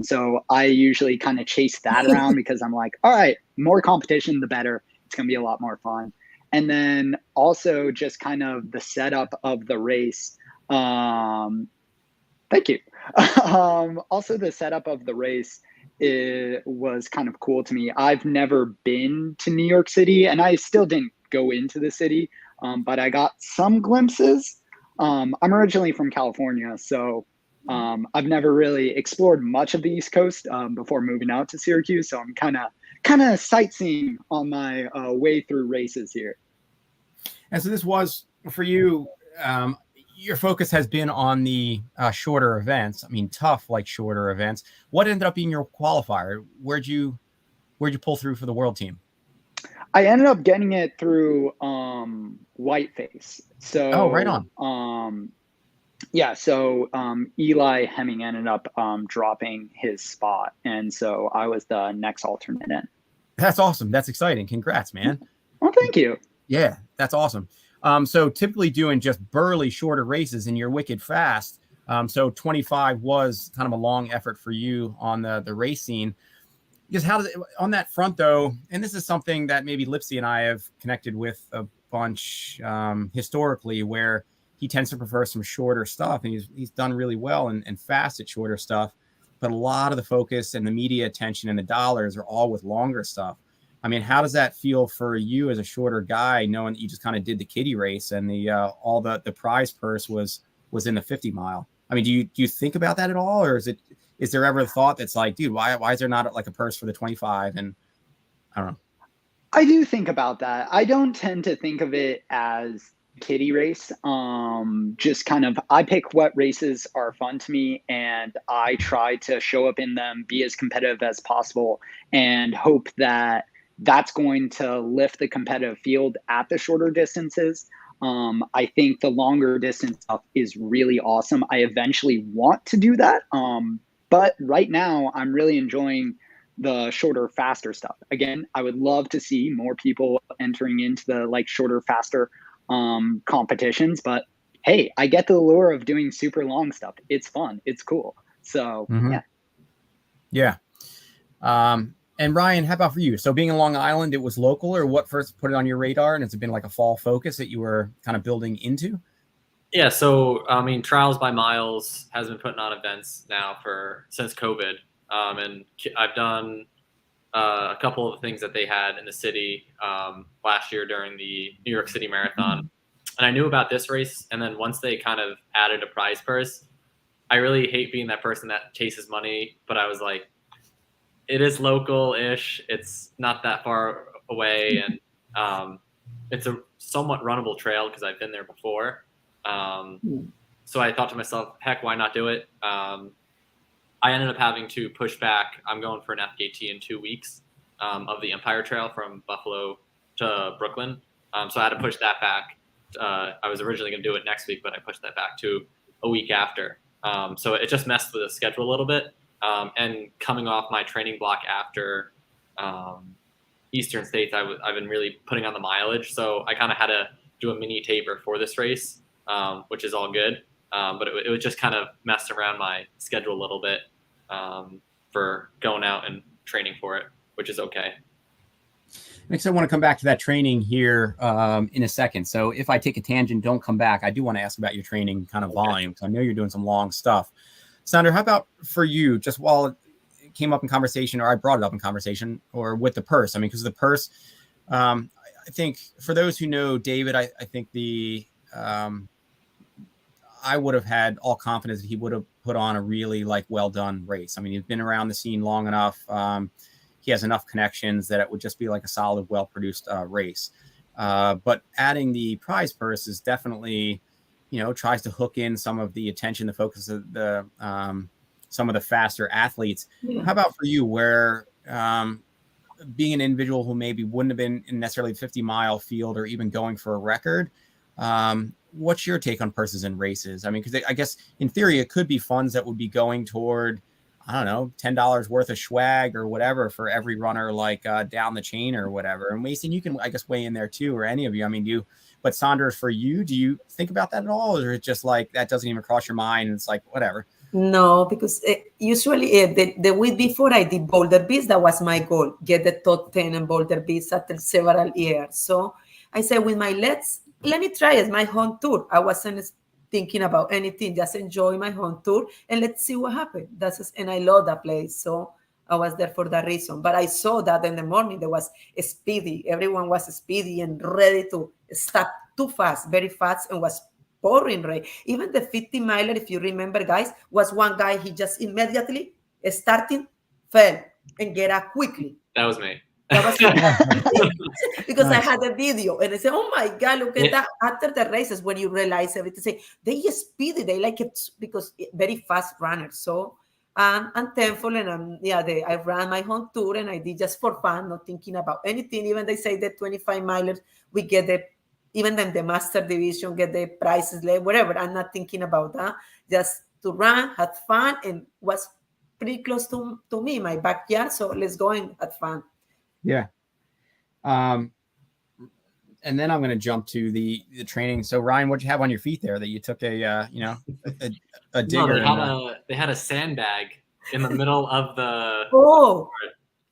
So I usually kind of chase that around because I'm like, all right, more competition, the better. It's going to be a lot more fun. And then also just kind of the setup of the race. Thank you. Also the setup of the race, it was kind of cool to me. I've never been to New York City, and I still didn't go into the city, but I got some glimpses. I'm originally from California, so I've never really explored much of the East Coast before moving out to Syracuse. So I'm kind of sightseeing on my way through races here. And so this was for you. Your focus has been on the shorter events. I mean, tough, like shorter events. What ended up being your qualifier? Where'd you pull through for the world team? I ended up getting it through Whiteface. So right on. Yeah, so Eli Hemming ended up dropping his spot, and so I was the next alternate in. That's awesome. That's exciting. Congrats, man. Well, thank you. Yeah, that's awesome. So typically doing just burly shorter races, and you're wicked fast. So 25 was kind of a long effort for you on the race scene. Because how does it, on that front though, and this is something that maybe Lipsy and I have connected with a bunch historically, where he tends to prefer some shorter stuff, and he's done really well and fast at shorter stuff. but a lot of the focus and the media attention and the dollars are all with longer stuff. I mean, how does that feel for you as a shorter guy, knowing that you just kind of did the kiddie race and the all the prize purse was in the 50 mile? I mean, do you think about that at all, or is there ever a thought that's like, dude, why is there not like a purse for the 25? And I don't know. I do think about that. I don't tend to think of it as kiddie race. Just kind of, I pick what races are fun to me, and I try to show up in them, be as competitive as possible, and hope that that's going to lift the competitive field at the shorter distances. I think the longer distance stuff is really awesome. I eventually want to do that. But right now I'm really enjoying the shorter, faster stuff. Again, I would love to see more people entering into the like shorter, faster competitions, but hey, I get the allure of doing super long stuff. It's fun. It's cool. So yeah. And Ryan, how about for you? So being in Long Island, it was local, or what first put it on your radar? And has it been like a fall focus that you were kind of building into? Yeah. So, I mean, Trials by Miles has been putting on events now since COVID. And I've done a couple of things that they had in the city last year during the New York City Marathon. And I knew about this race. And then once they kind of added a prize purse, I really hate being that person that chases money. But I was like, it is local-ish. It's not that far away. And it's a somewhat runnable trail because I've been there before. So I thought to myself, heck, why not do it? I ended up having to push back. I'm going for an FKT in 2 weeks of the Empire Trail from Buffalo to Brooklyn. So I had to push that back. I was originally going to do it next week, but I pushed that back to a week after. So it just messed with the schedule a little bit. And coming off my training block after Eastern States, I've been really putting on the mileage. So I kind of had to do a mini taper for this race, which is all good. But it was just kind of messed around my schedule a little bit for going out and training for it, which is okay. Next, I want to come back to that training here in a second. So if I take a tangent, don't come back. I do want to ask about your training kind of volume, because I know you're doing some long stuff. Sandra, how about for you, just while it came up in conversation, or I brought it up in conversation, or with the purse? I mean, because the purse, I think for those who know David, I think I would have had all confidence that he would have put on a really well done race. I mean, he's been around the scene long enough. He has enough connections that it would just be like a solid, well-produced race. But adding the prize purse is definitely, tries to hook in some of the attention, the focus of the some of the faster athletes. Yeah. How about for you, where being an individual who maybe wouldn't have been in necessarily the 50-mile field or even going for a record, what's your take on purses and races? I mean, because I guess in theory, it could be funds that would be going toward, I don't know, $10 worth of swag or whatever for every runner, down the chain or whatever. And Mason, you can, I guess, weigh in there too, or any of you. I mean, but Sandra, for you, do you think about that at all? Or is it just that doesn't even cross your mind and it's whatever? No, because usually the week before I did Boulder Beast, that was my goal, get the top 10 in Boulder Beast after several years. So I said, with my legs, let me try it, my home tour. I wasn't thinking about anything, just enjoy my home tour and let's see what happens. And I love that place. So I was there for that reason. But I saw that in the morning, there was speedy. Everyone was speedy and ready to stop too fast, very fast, and was pouring rain. Even the 50 miler, if you remember, guys, was one guy, he just immediately starting, fell and get up quickly. That was me. That was because nice. I had a video and I said, oh my God, look at that. After the races, when you realize everything, say they just speedy, they like it because very fast runners. So I'm thankful, and I ran my home tour and I did just for fun, not thinking about anything. Even they say the 25 milers, we get even then the master division, get the prizes, whatever. I'm not thinking about that. Just to run, had fun, and was pretty close to me, my backyard. So let's go and have fun. Yeah. And then I'm going to jump to the training. So Ryan, what'd you have on your feet there that you took a digger? No, they had a sandbag in the middle of the. Oh,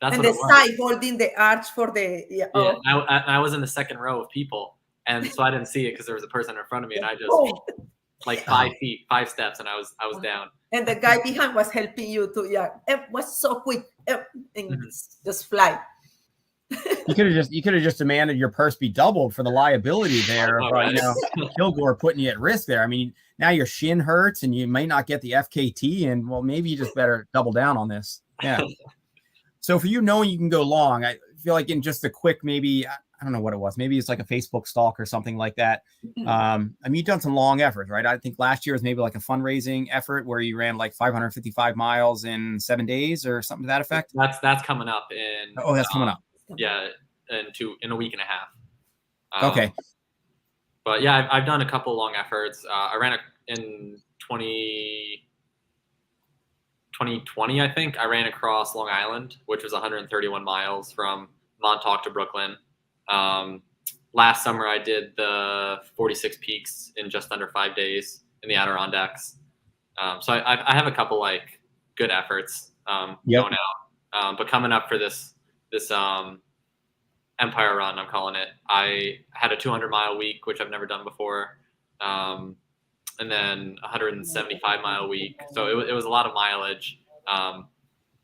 that's and what the side holding the arch for the. Yeah. Oh. I was in the second row of people, and so I didn't see it because there was a person in front of me, and I just. Oh. like 5 feet, 5 steps, and I was down. And the guy behind was helping you to, it was so quick, and just fly. You could have just demanded your purse be doubled for the liability there. But, Kilgore putting you at risk there. I mean, now your shin hurts and you may not get the FKT, and well, maybe you just better double down on this. Yeah. So for you knowing you can go long, I feel like in just a quick, maybe, I don't know what it was. Maybe it's like a Facebook stalk or something like that. I mean, you've done some long efforts, right? I think last year was maybe like a fundraising effort where you ran like 555 miles in 7 days or something to that effect. That's coming up in. Oh, that's coming up. Yeah, in a week and a half. Okay. But yeah, I've done a couple long efforts. I ran in 2020, I think. I ran across Long Island, which was 131 miles from Montauk to Brooklyn. Last summer, I did the 46 peaks in just under 5 days in the Adirondacks. So I have a couple like good efforts going out. But coming up for this Empire Run, I'm calling it. I had a 200-mile week, which I've never done before, and then 175-mile week. So it was a lot of mileage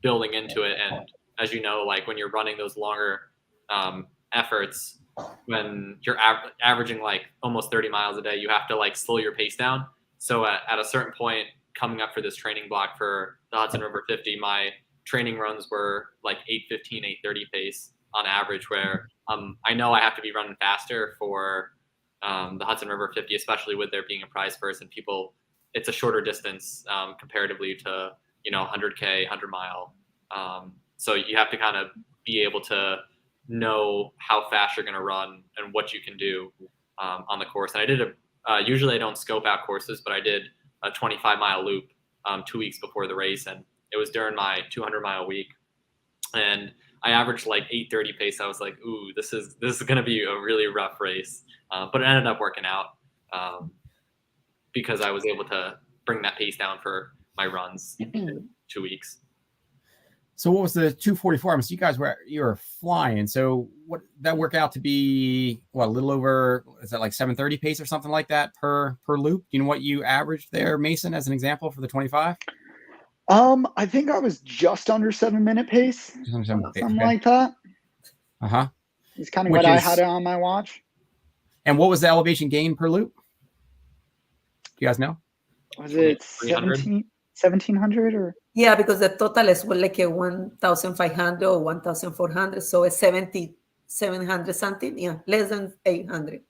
building into it. And as you know, like when you're running those longer efforts, when you're averaging like almost 30 miles a day, you have to like slow your pace down. So at a certain point, coming up for this training block for the Hudson River 50, my training runs were like 8:15, 8:30 pace on average, where I know I have to be running faster for the Hudson River 50, especially with there being a prize purse and people, it's a shorter distance comparatively to, 100K, 100 mile. So you have to kind of be able to know how fast you're going to run and what you can do on the course. And I did usually I don't scope out courses, but I did a 25-mile loop 2 weeks before the race. And it was during my 200-mile week. And I averaged like 8:30 pace. I was like, ooh, this is going to be a really rough race. But it ended up working out because I was able to bring that pace down for my runs in 2 weeks. So what was the 244? I mean, so you were flying. So what that work out to be, a little over, is that like 7:30 pace or something like that per loop? Do you know what you averaged there, Mason, as an example for the 25? I think I was just under 7-minute pace, something like that. It's kind of what I had on my watch. And what was the elevation gain per loop? Do you guys know? Was it 1,700 or? Yeah, because the total is like a 1,500 or 1,400, so it's 700 something. Yeah, less than 800.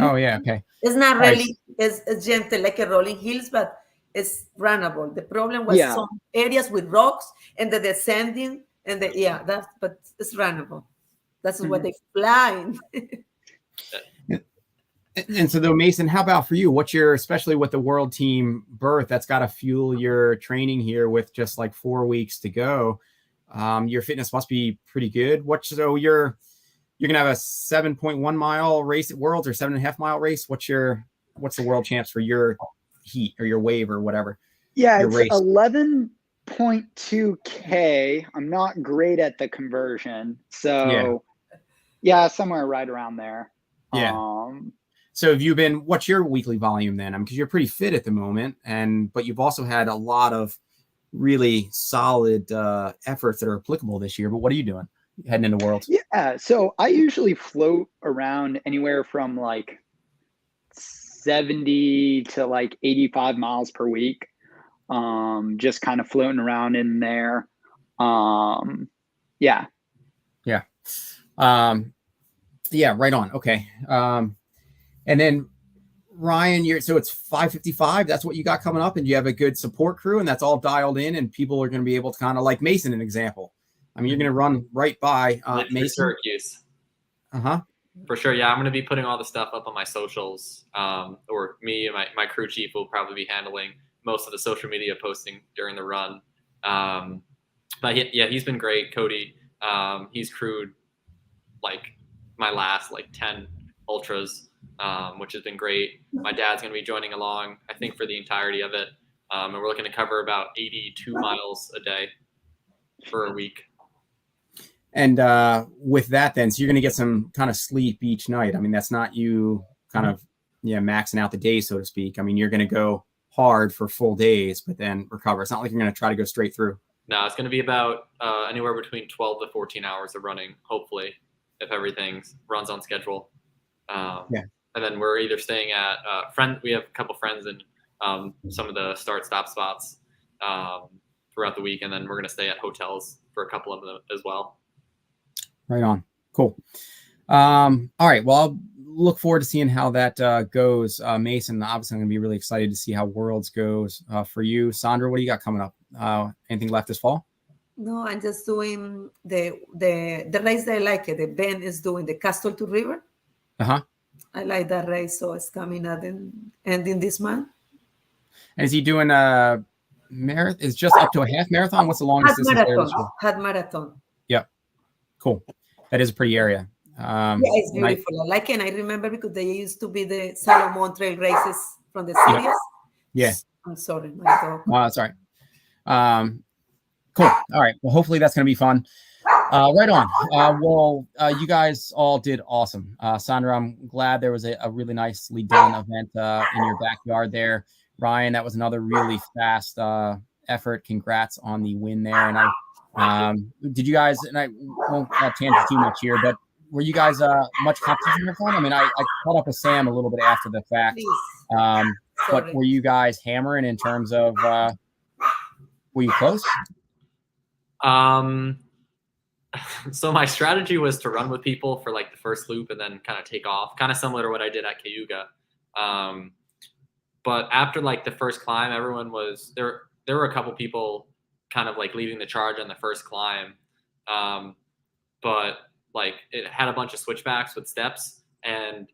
Oh yeah, okay. It's not really it's gentle like a rolling hills, but it's runnable. The problem was some areas with rocks and the descending and but it's runnable. That's what they fly. And so though, Mason, how about for you? What's especially with the world team berth, that's got to fuel your training here with just like 4 weeks to go. Your fitness must be pretty good. So you're going to have a 7.1 mile race at Worlds or 7.5 mile race. What's the world champs for your heat or your wave or whatever? Yeah, it's 11.2K. I'm not great at the conversion. So yeah, somewhere right around there. Yeah. So what's your weekly volume then? Because you're pretty fit at the moment, but you've also had a lot of really solid efforts that are applicable this year. But what are you doing heading into Worlds? Yeah, so I usually float around anywhere from like 70 to like 85 miles per week. Just kind of floating around in there. Yeah. Right on. Okay. And then Ryan, so it's 5:55. That's what you got coming up, and you have a good support crew, and that's all dialed in, and people are going to be able to kind of like Mason, an example. I mean, you're going to run right by Mason. Syracuse. For sure. Yeah, I'm going to be putting all the stuff up on my socials, or me and my crew chief will probably be handling most of the social media posting during the run. But he's been great. Cody, he's crewed like my last like 10 ultras, which has been great. My dad's going to be joining along, I think, for the entirety of it. And we're looking to cover about 82 miles a day for a week. And with that then, so you're going to get some kind of sleep each night. I mean, that's not you kind of, maxing out the days, so to speak. I mean, you're going to go hard for full days, but then recover. It's not like you're going to try to go straight through. No, it's going to be about anywhere between 12 to 14 hours of running, hopefully, if everything runs on schedule. And then we're either staying at we have a couple friends in some of the start-stop spots throughout the week, and then we're going to stay at hotels for a couple of them as well. Right on. Cool. All right. Well, I'll look forward to seeing how that goes. Mason, obviously I'm going to be really excited to see how Worlds goes for you. Sandra, what do you got coming up? Anything left this fall? No, I'm just doing the race that I like. The Ben is doing the CatsTail River. Uh-huh. I like that race, so it's coming at ending this month. And is he doing a marathon? Is just up to a half marathon? What's the longest distance there this year? Half marathon. Yep. Cool. That is a pretty area. Yeah, it's beautiful. I like it. And I remember because they used to be the Salomon Trail races from the series. Yeah. I'm sorry, my dog. Oh, that's all right. Cool. All right. Well, hopefully that's going to be fun. Right on. You guys all did awesome. Sandra, I'm glad there was a really nicely done event in your backyard there. Ryan, that was another really fast effort. Congrats on the win there. And did you guys, and I won't tangent too much here, but were you guys much competition for fun? I mean, I caught up with Sam a little bit after the fact. But were you guys hammering in terms of, were you close? So my strategy was to run with people for like the first loop and then kind of take off, kind of similar to what I did at Cayuga. But after like the first climb, everyone was there. There were a couple people kind of like leading the charge on the first climb. But like it had a bunch of switchbacks with steps, and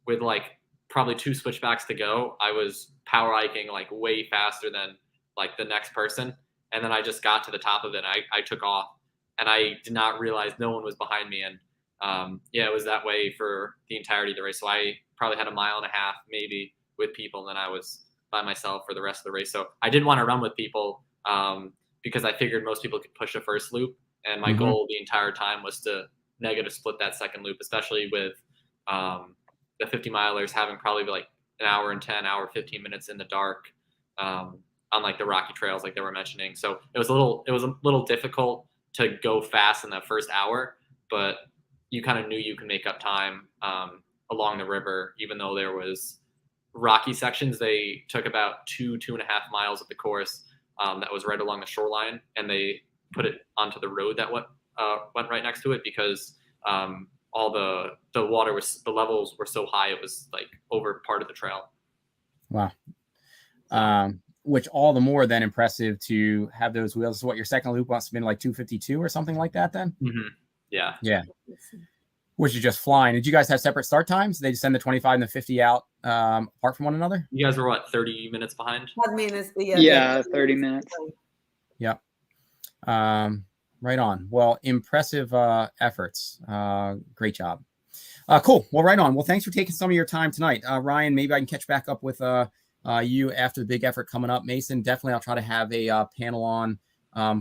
with like probably 2 switchbacks to go, I was power hiking like way faster than like the next person. And then I just got to the top of it. I took off, and I did not realize no one was behind me. And it was that way for the entirety of the race. So I probably had a mile and a half maybe with people, and then I was by myself for the rest of the race. So I did want to run with people because I figured most people could push the first loop. And my goal the entire time was to negative split that second loop, especially with the 50 milers having probably like an hour and 10, hour 15 minutes in the dark on like the rocky trails like they were mentioning. So it was a little difficult to go fast in that first hour, but you kind of knew you could make up time along the river, even though there was rocky sections. They took about 2.5 miles of the course that was right along the shoreline, and they put it onto the road that went right next to it because all the water the levels were so high, it was like over part of the trail. Wow. Which all the more then impressive to have those wheels. So what, your second loop must have been like 252 or something like that then? Mm-hmm. Yeah. Yeah. Which is just flying. Did you guys have separate start times? Did they just send the 25 and the 50 out apart from one another? You guys were what, 30 minutes behind? 1 minute. Yeah, 30 minutes. Yep. Right on. Well, impressive efforts. Great job. Cool. Well, right on. Well, thanks for taking some of your time tonight. Ryan, maybe I can catch back up with you after the big effort coming up. Mason, definitely I'll try to have a panel on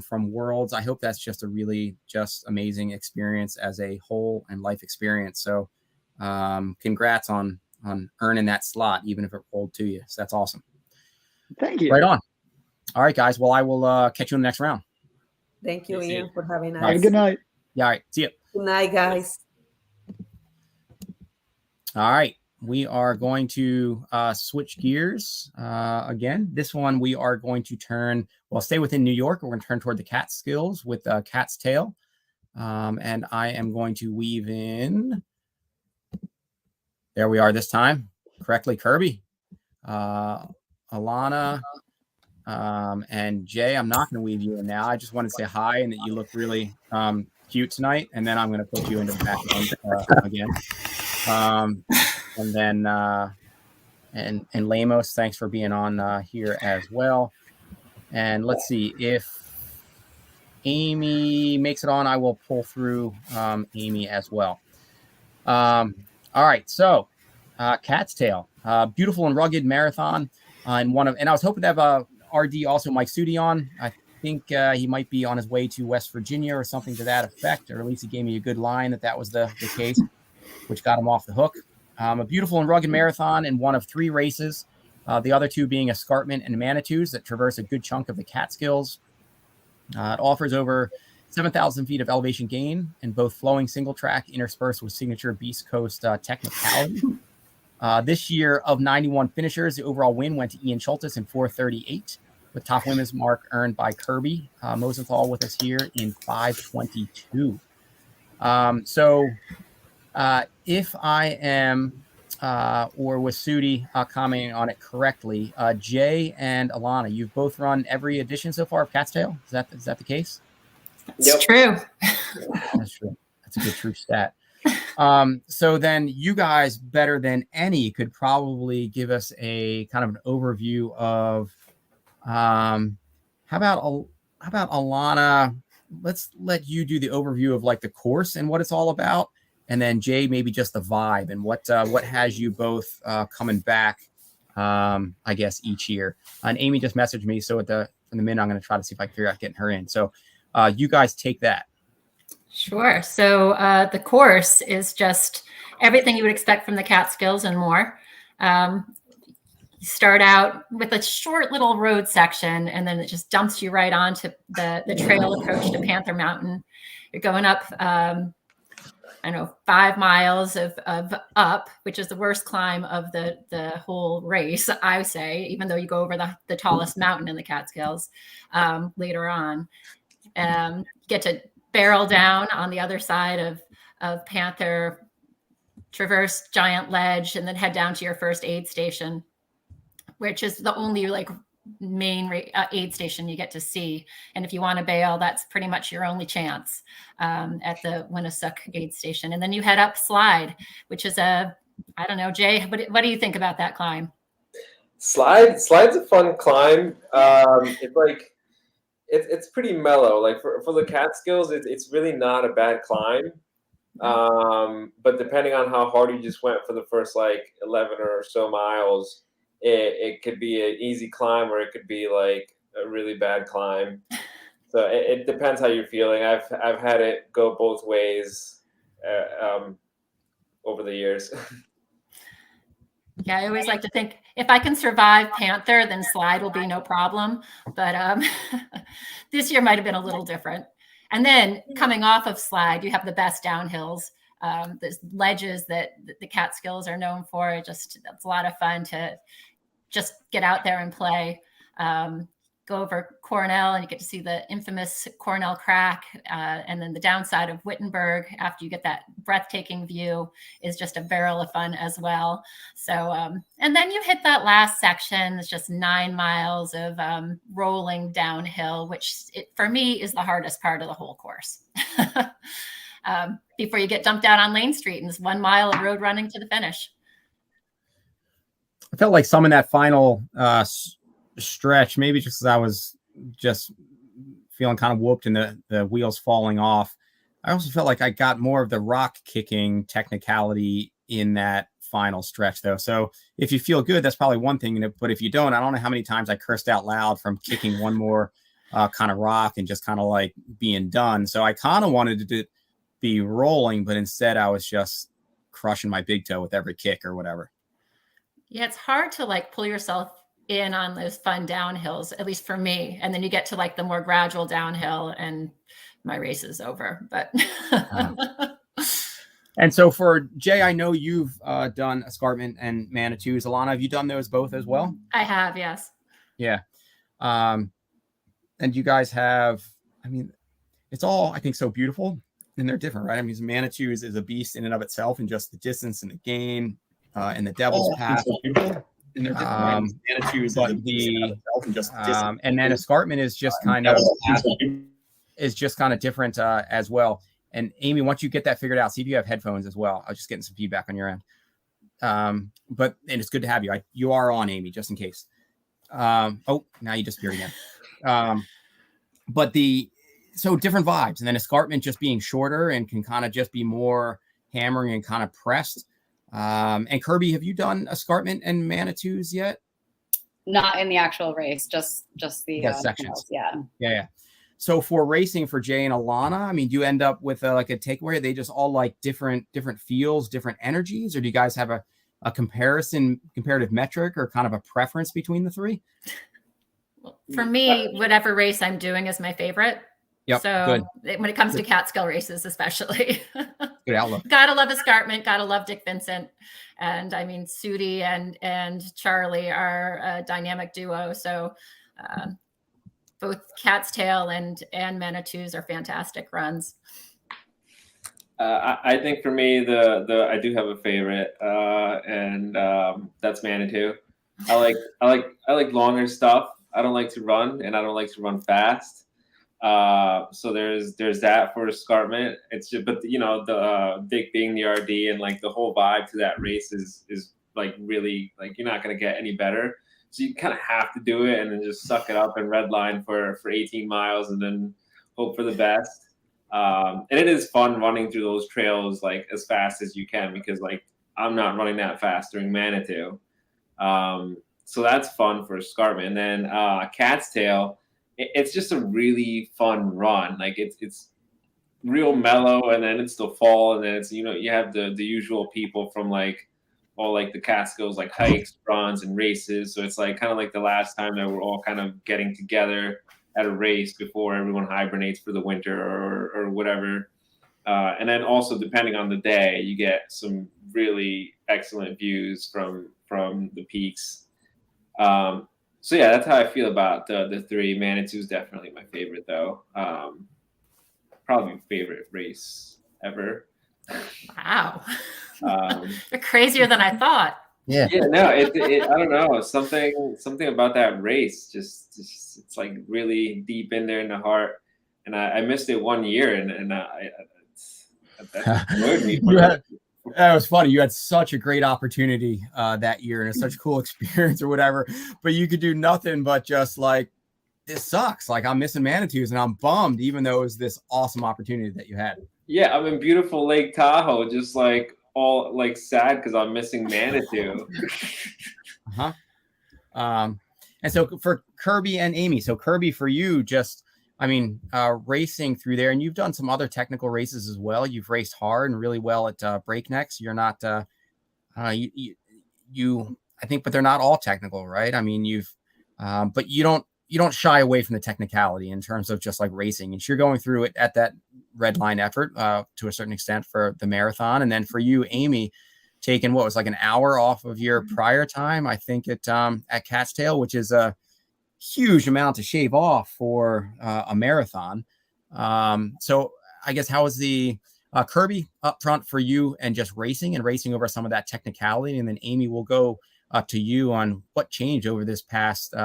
from Worlds. I hope that's just a really just amazing experience as a whole and life experience. So congrats on earning that slot, even if it rolled to you. So that's awesome. Thank you. Right on. All right, guys. Well, I will catch you in the next round. Thank you, Ian, for having us. Have a good night. Yeah. All right. See you. Good night, guys. All right. We are going to switch gears again. This one we are going to stay within New York. We're going to turn toward the Catskills with CatsTail. And I am going to weave in. There we are this time. Correctly, Kirby. Alanna and Jay, I'm not going to weave you in now. I just want to say hi and that you look really cute tonight. And then I'm going to put you into the background again. And then and Lemos, thanks for being on here as well. And let's see if Amy makes it on. I will pull through Amy as well. All right, so CatsTail, beautiful and rugged marathon, and I was hoping to have RD also Mike Sudi on. I think he might be on his way to West Virginia or something to that effect, or at least he gave me a good line that was the case, which got him off the hook. A beautiful and rugged marathon and one of 3 races. The other 2 being escarpment and Manitous that traverse a good chunk of the Catskills. It offers over 7,000 feet of elevation gain and both flowing single track interspersed with signature BeastCoast technicality. This year, of 91 finishers, the overall win went to Ian Schultes in 4:38, with top women's mark earned by Kirby Mosenthal with us here in 5:22. If I am, or with Sudi commenting on it correctly, Jay and Alanna, you've both run every edition so far of CatsTail. Is that the case? It's true. That's true. That's a good true stat. So then you guys, better than any, could probably give us a kind of an overview of, how about Alanna? Let's let you do the overview of like the course and what it's all about. And then Jay, maybe just the vibe and what has you both coming back, I guess, each year. And Amy just messaged me. So in the minute, I'm going to try to see if I can figure out getting her in. So you guys take that. Sure. So the course is just everything you would expect from the Catskills and more. You start out with a short little road section, and then it just dumps you right onto the trail approach to Panther Mountain. You're going up, 5 miles of up, which is the worst climb of the whole race, I say, even though you go over the tallest mountain in the Catskills later on. Get to barrel down on the other side of Panther, traverse Giant Ledge, and then head down to your first aid station, which is the only like main aid station you get to see. And if you want to bail, that's pretty much your only chance at the Gresock aid station. And then you head up Slide, which is I don't know, Jay, what do you think about that climb? Slide's a fun climb. It's like, it's pretty mellow. Like for the Catskills, it's really not a bad climb. But depending on how hard you just went for the first like 11 or so miles, it could be an easy climb or it could be like a really bad climb. So it depends how you're feeling. I've had it go both ways over the years. Yeah, I always like to think if I can survive Panther, then Slide will be no problem. But this year might have been a little different. And then coming off of Slide, you have the best downhills. There's ledges that the Catskills are known for. It's a lot of fun to just get out there and play. Go over Cornell and you get to see the infamous Cornell crack. And then the downside of Wittenberg, after you get that breathtaking view, is just a barrel of fun as well. So, and then you hit that last section. It's just 9 miles of rolling downhill, which for me is the hardest part of the whole course. Before you get dumped out on Lane Street and this 1 mile of road running to the finish. I felt like some in that final stretch, maybe just because I was just feeling kind of whooped and the wheels falling off. I also felt like I got more of the rock kicking technicality in that final stretch, though. So if you feel good, that's probably one thing. But if you don't, I don't know how many times I cursed out loud from kicking one more kind of rock and just kind of like being done. So I kind of wanted to be rolling, but instead I was just crushing my big toe with every kick or whatever. Yeah, it's hard to like pull yourself in on those fun downhills, at least for me. And then you get to like the more gradual downhill and my race is over. But and so for Jay, I know you've done escarpment and Manitous. Alanna, have you done those both as well? I have, yes. Yeah. And you guys have, I mean, it's all, I think, so beautiful and they're different, right? I mean, Manitous is a beast in and of itself and just the distance and the gain and the Devil's Path. And they're different. And then escarpment is just kind of different as well. And Amy, once you get that figured out, see if you have headphones as well. I was just getting some feedback on your end. And it's good to have you. You are on, Amy, just in case. Oh, now you disappeared again. So different vibes, and then escarpment just being shorter and can kind of just be more hammering and kind of pressed. And Kirby, have you done escarpment and Manitous yet? Not in the actual race, just the sections. yeah. So for racing for Jay and Alanna, I mean, do you end up with like a takeaway? Are they just all like different feels, different energies, or do you guys have a comparative metric or kind of a preference between the three? For me, whatever race I'm doing is my favorite. Yep. So when it comes to CatsTail races, especially, good outlook. Gotta love escarpment. Gotta love Dick Vincent, and I mean Sudi and Charlie are a dynamic duo. So both CatsTail and Manitous are fantastic runs. I think for me, I do have a favorite, and that's Manitou. I like longer stuff. I don't like to run, and I don't like to run fast. So there's that for escarpment. It's just, but you know, the Dick being the RD and like the whole vibe to that race is like really like you're not gonna get any better. So you kind of have to do it and then just suck it up and redline for 18 miles and then hope for the best. And it is fun running through those trails like as fast as you can because like I'm not running that fast during Manitou. So that's fun for escarpment. And then CatsTail, it's just a really fun run. Like it's real mellow, and then it's the fall, and then it's you have the usual people from like all like the Catskills like hikes, runs, and races. So it's like kind of like the last time that we're all kind of getting together at a race before everyone hibernates for the winter or whatever. And then also depending on the day, you get some really excellent views from the peaks. So yeah, that's how I feel about the three. Manitou's definitely my favorite though. Probably my favorite race ever. Wow. You're crazier than I thought. Yeah. Yeah, no, I don't know. Something about that race just it's like really deep in there in the heart. And I missed it 1 year and that annoyed me. That was funny. You had such a great opportunity that year and it's such a cool experience or whatever, but you could do nothing but just like, this sucks. Like I'm missing Manitous and I'm bummed, even though it was this awesome opportunity that you had. Yeah, I'm in beautiful Lake Tahoe, just like all like sad because I'm missing Manitou. And so for Kirby and Amy, so Kirby, for you, just racing through there, and you've done some other technical races as well. You've raced hard and really well at breaknecks. You're not you I think, but they're not all technical, right? I mean, but you don't shy away from the technicality in terms of just like racing, and you're going through it at that red line effort to a certain extent for the marathon. And then for you, Amy, taking what was like an hour off of your prior time, I think at CatsTail, which is a huge amount to shave off for a marathon. So I guess how was the Kirby up front for you and just racing over some of that technicality? And then Amy, will go to you on what changed over this past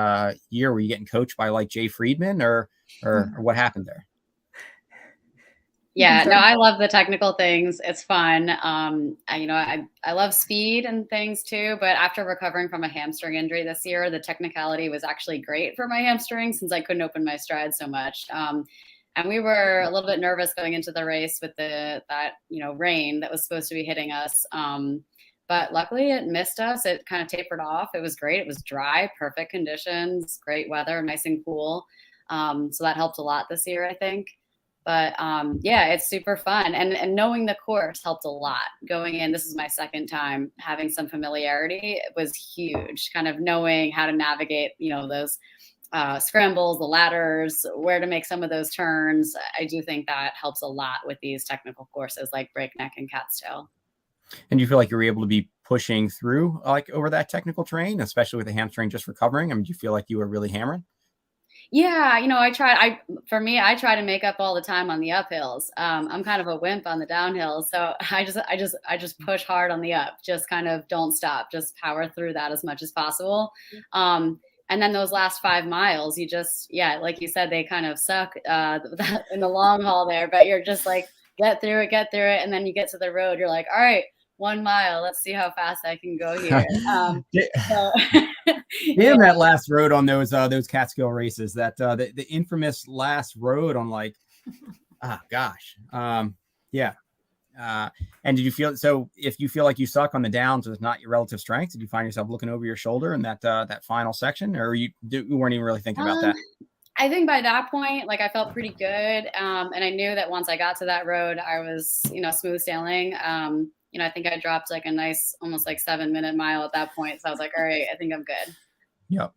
year. Were you getting coached by like Jay Friedman or what happened there? Yeah, no, I love the technical things. It's fun. I love speed and things too, but after recovering from a hamstring injury this year, the technicality was actually great for my hamstring since I couldn't open my stride so much. And we were a little bit nervous going into the race with that rain that was supposed to be hitting us. But luckily it missed us. It kind of tapered off. It was great. It was dry, perfect conditions, great weather, nice and cool. So that helped a lot this year, I think. But yeah, it's super fun. And knowing the course helped a lot. Going in, this is my second time, having some familiarity was huge. Kind of knowing how to navigate, those scrambles, the ladders, where to make some of those turns. I do think that helps a lot with these technical courses like Breakneck and CatsTail. And you feel like you were able to be pushing through like over that technical terrain, especially with the hamstring just recovering? I mean, do you feel like you were really hammering? Yeah, I try to make up all the time on the uphills. I'm kind of a wimp on the downhill. So I just push hard on the up, just kind of don't stop, just power through that as much as possible. And then those last 5 miles, you just, like you said, they kind of suck in the long haul there, but you're just like, get through it. And then you get to the road, you're like, all right, 1 mile. Let's see how fast I can go here. Damn, that last road on those Catskill races, that the infamous last road on like, and did you feel, so if you feel like you suck on the downs with not your relative strength, did you find yourself looking over your shoulder in that final section, or you weren't even really thinking about that? I think by that point, like I felt pretty good. And I knew that once I got to that road, I was, smooth sailing. I think I dropped like a nice, almost like 7-minute mile at that point. So I was like, all right, I think I'm good. Yep.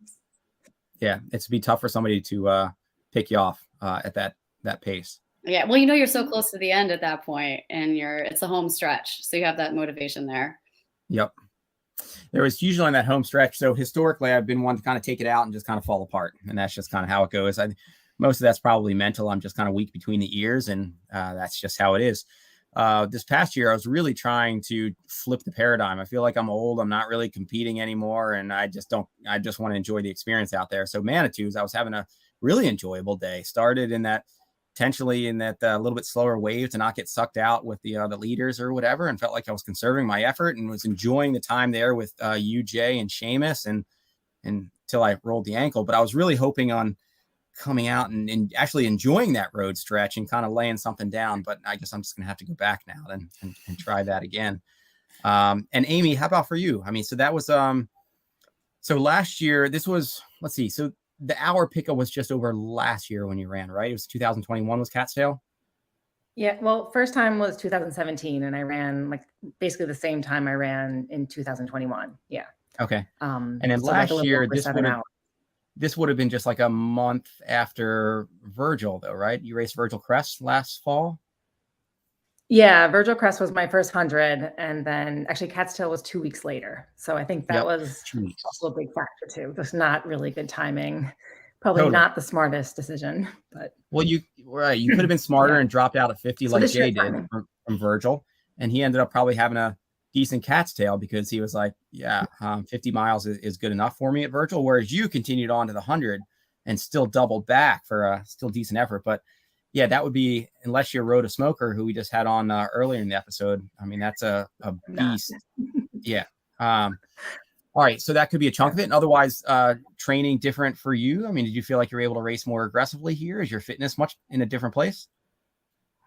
Yeah. It's be tough for somebody to pick you off at that pace. Yeah. Well, you're so close to the end at that point and it's a home stretch. So you have that motivation there. Yep. There was usually on that home stretch. So historically, I've been one to kind of take it out and just kind of fall apart. And that's just kind of how it goes. Most of that's probably mental. I'm just kind of weak between the ears, and that's just how it is. This past year, I was really trying to flip the paradigm. I feel like I'm old. I'm not really competing anymore. And I just want to enjoy the experience out there. So Manitous, I was having a really enjoyable day. Started in that potentially in that little bit slower wave to not get sucked out with the leaders or whatever, and felt like I was conserving my effort and was enjoying the time there with you, Jay, and Seamus, and until I rolled the ankle. But I was really hoping on coming out and actually enjoying that road stretch and kind of laying something down. But I guess I'm just going to have to go back now then and try that again. And Amy, how about for you? I mean, so that was so last year, this was, let's see, so the hour pickup was just over last year when you ran, right? It was 2021 was CatsTail? Yeah, well, first time was 2017, and I ran like basically the same time I ran in 2021. Yeah. Okay. And then so last like year, this would have been just like a month after Virgil, though, right? You raced Virgil Crest last fall? Yeah, Virgil Crest was my first 100, and then actually CatsTail was 2 weeks later. So I think that was also a big factor too. Just not really good timing. Probably not the smartest decision, but well, you could have been smarter and dropped out at 50 like Jay did from Virgil, and he ended up probably having a decent CatsTail because he was like, 50 miles is good enough for me at Virgil, whereas you continued on to the 100 and still doubled back for a still decent effort. But yeah, that would be, unless you're Rhoda Smoker, who we just had on earlier in the episode. I mean, that's a beast. Yeah. All right. So that could be a chunk of it. And otherwise, training different for you. I mean, did you feel like you're able to race more aggressively here? Is your fitness much in a different place?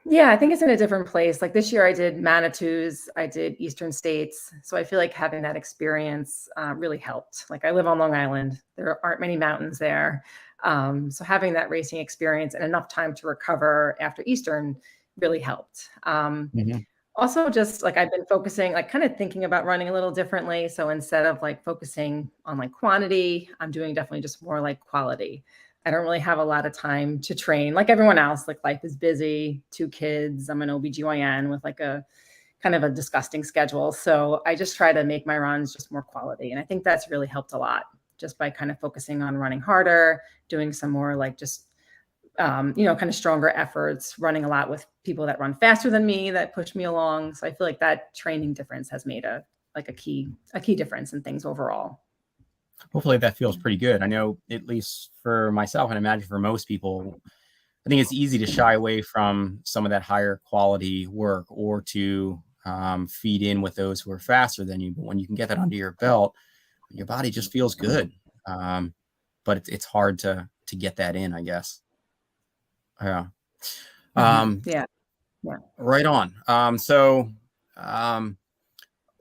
Yeah, I think it's in a different place. Like this year I did Manitous, I did Eastern States. So I feel like having that experience really helped. Like I live on Long Island. There aren't many mountains there. So having that racing experience and enough time to recover after Eastern really helped. Also, just like I've been focusing, like kind of thinking about running a little differently. So instead of like focusing on like quantity, I'm doing definitely just more like quality. I don't really have a lot of time to train like everyone else. Like life is busy, 2 kids. I'm an OBGYN with like a kind of a disgusting schedule. So I just try to make my runs just more quality. And I think that's really helped a lot just by kind of focusing on running harder, doing some more like just, kind of stronger efforts, running a lot with people that run faster than me, that push me along. So I feel like that training difference has made a key difference in things overall. Hopefully that feels pretty good. I know, at least for myself, and I imagine for most people, I think it's easy to shy away from some of that higher quality work or to feed in with those who are faster than you. But when you can get that under your belt, your body just feels good. But it's hard to get that in, I guess. Yeah. Right on. So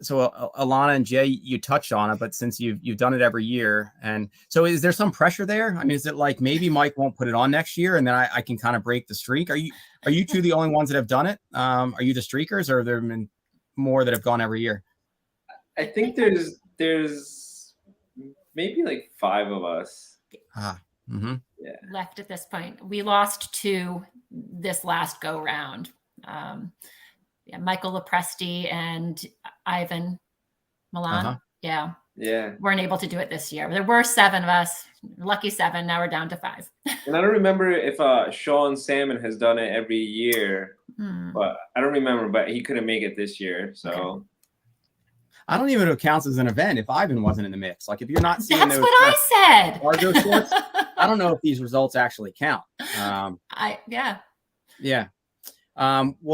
Alanna and Jay, you touched on it, but since you've done it every year, and so is there some pressure there? I mean, is it like maybe Mike won't put it on next year, and then I can kind of break the streak? Are you two the only ones that have done it? Are you the streakers, or have there been more that have gone every year? I think there's maybe like 5 of us. Left at this point. We lost 2 this last go round. Michael Lepresti and Ivan Milan. Yeah. Weren't able to do it this year. There were 7 of us. Lucky 7. Now we're down to 5. And I don't remember if Sean Salmon has done it every year, but I don't remember. But he couldn't make it this year, so. Okay. I don't even know if it counts as an event if Ivan wasn't in the mix. Like if you're not seeing that's those, what I said. Argo shorts, I don't know if these results actually count. Well,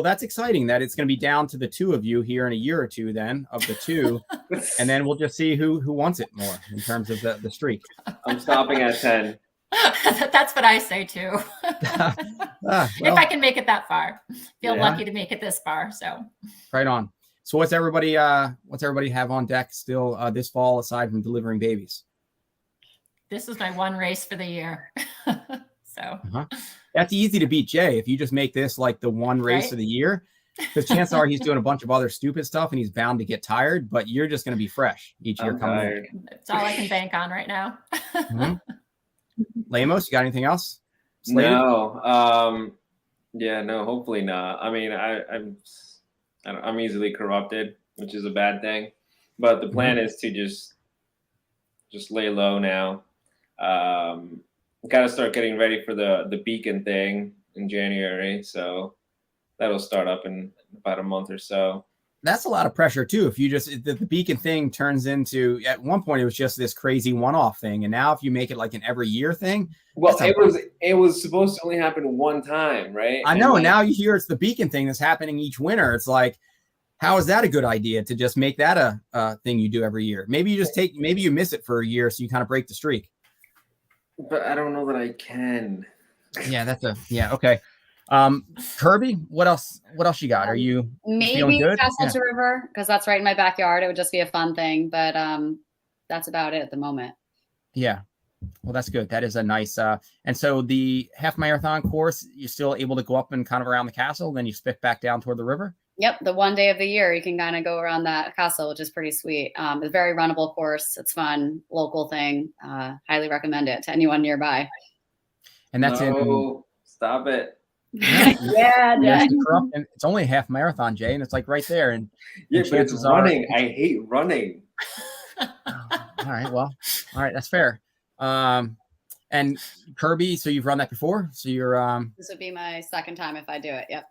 that's exciting that it's going to be down to the 2 of you here in a year or 2 then of the 2. And then we'll just see who wants it more in terms of the streak. I'm stopping at 10. That's what I say too. If I can make it that far, feel lucky to make it this far. So right on. So what's everybody have on deck still this fall aside from delivering babies? This is my one race for the year. So That's easy to beat Jay if you just make this like the one race of the year, because chances are he's doing a bunch of other stupid stuff and he's bound to get tired, but you're just going to be fresh each year coming in. That's all I can bank on right now. Lemos, you got anything else slated? No. Yeah, no, hopefully not. I mean, I'm easily corrupted, which is a bad thing. But the plan is to just lay low now. Got to start getting ready for the beacon thing in January, so that'll start up in about a month or so. That's a lot of pressure too. If you just the beacon thing turns into, at one point it was just this crazy one-off thing, and now if you make it like an every year thing, well, it was supposed to only happen one time, right? I know. And now you hear it's the beacon thing that's happening each winter. It's like, how is that a good idea to just make that a thing you do every year? Maybe you just maybe you miss it for a year so you kind of break the streak. But I don't know that I can. Yeah, okay. Kirby, what else you got? Are you feeling maybe good? CatsTail River, because that's right in my backyard. It would just be a fun thing, but that's about it at the moment. Yeah. Well, that's good. That is a nice and so the half marathon course, you're still able to go up and kind of around the castle, then you spit back down toward the river? Yep, the one day of the year you can kind of go around that castle, which is pretty sweet. It's a very runnable course. It's fun, local thing. Highly recommend it to anyone nearby. And that's stop it. Yeah, and it's only a half marathon, Jay, and it's like right there. And yeah, but it's running. I hate running. All right, that's fair. And Kirby, so you've run that before, so you're this would be my second time if I do it. Yep.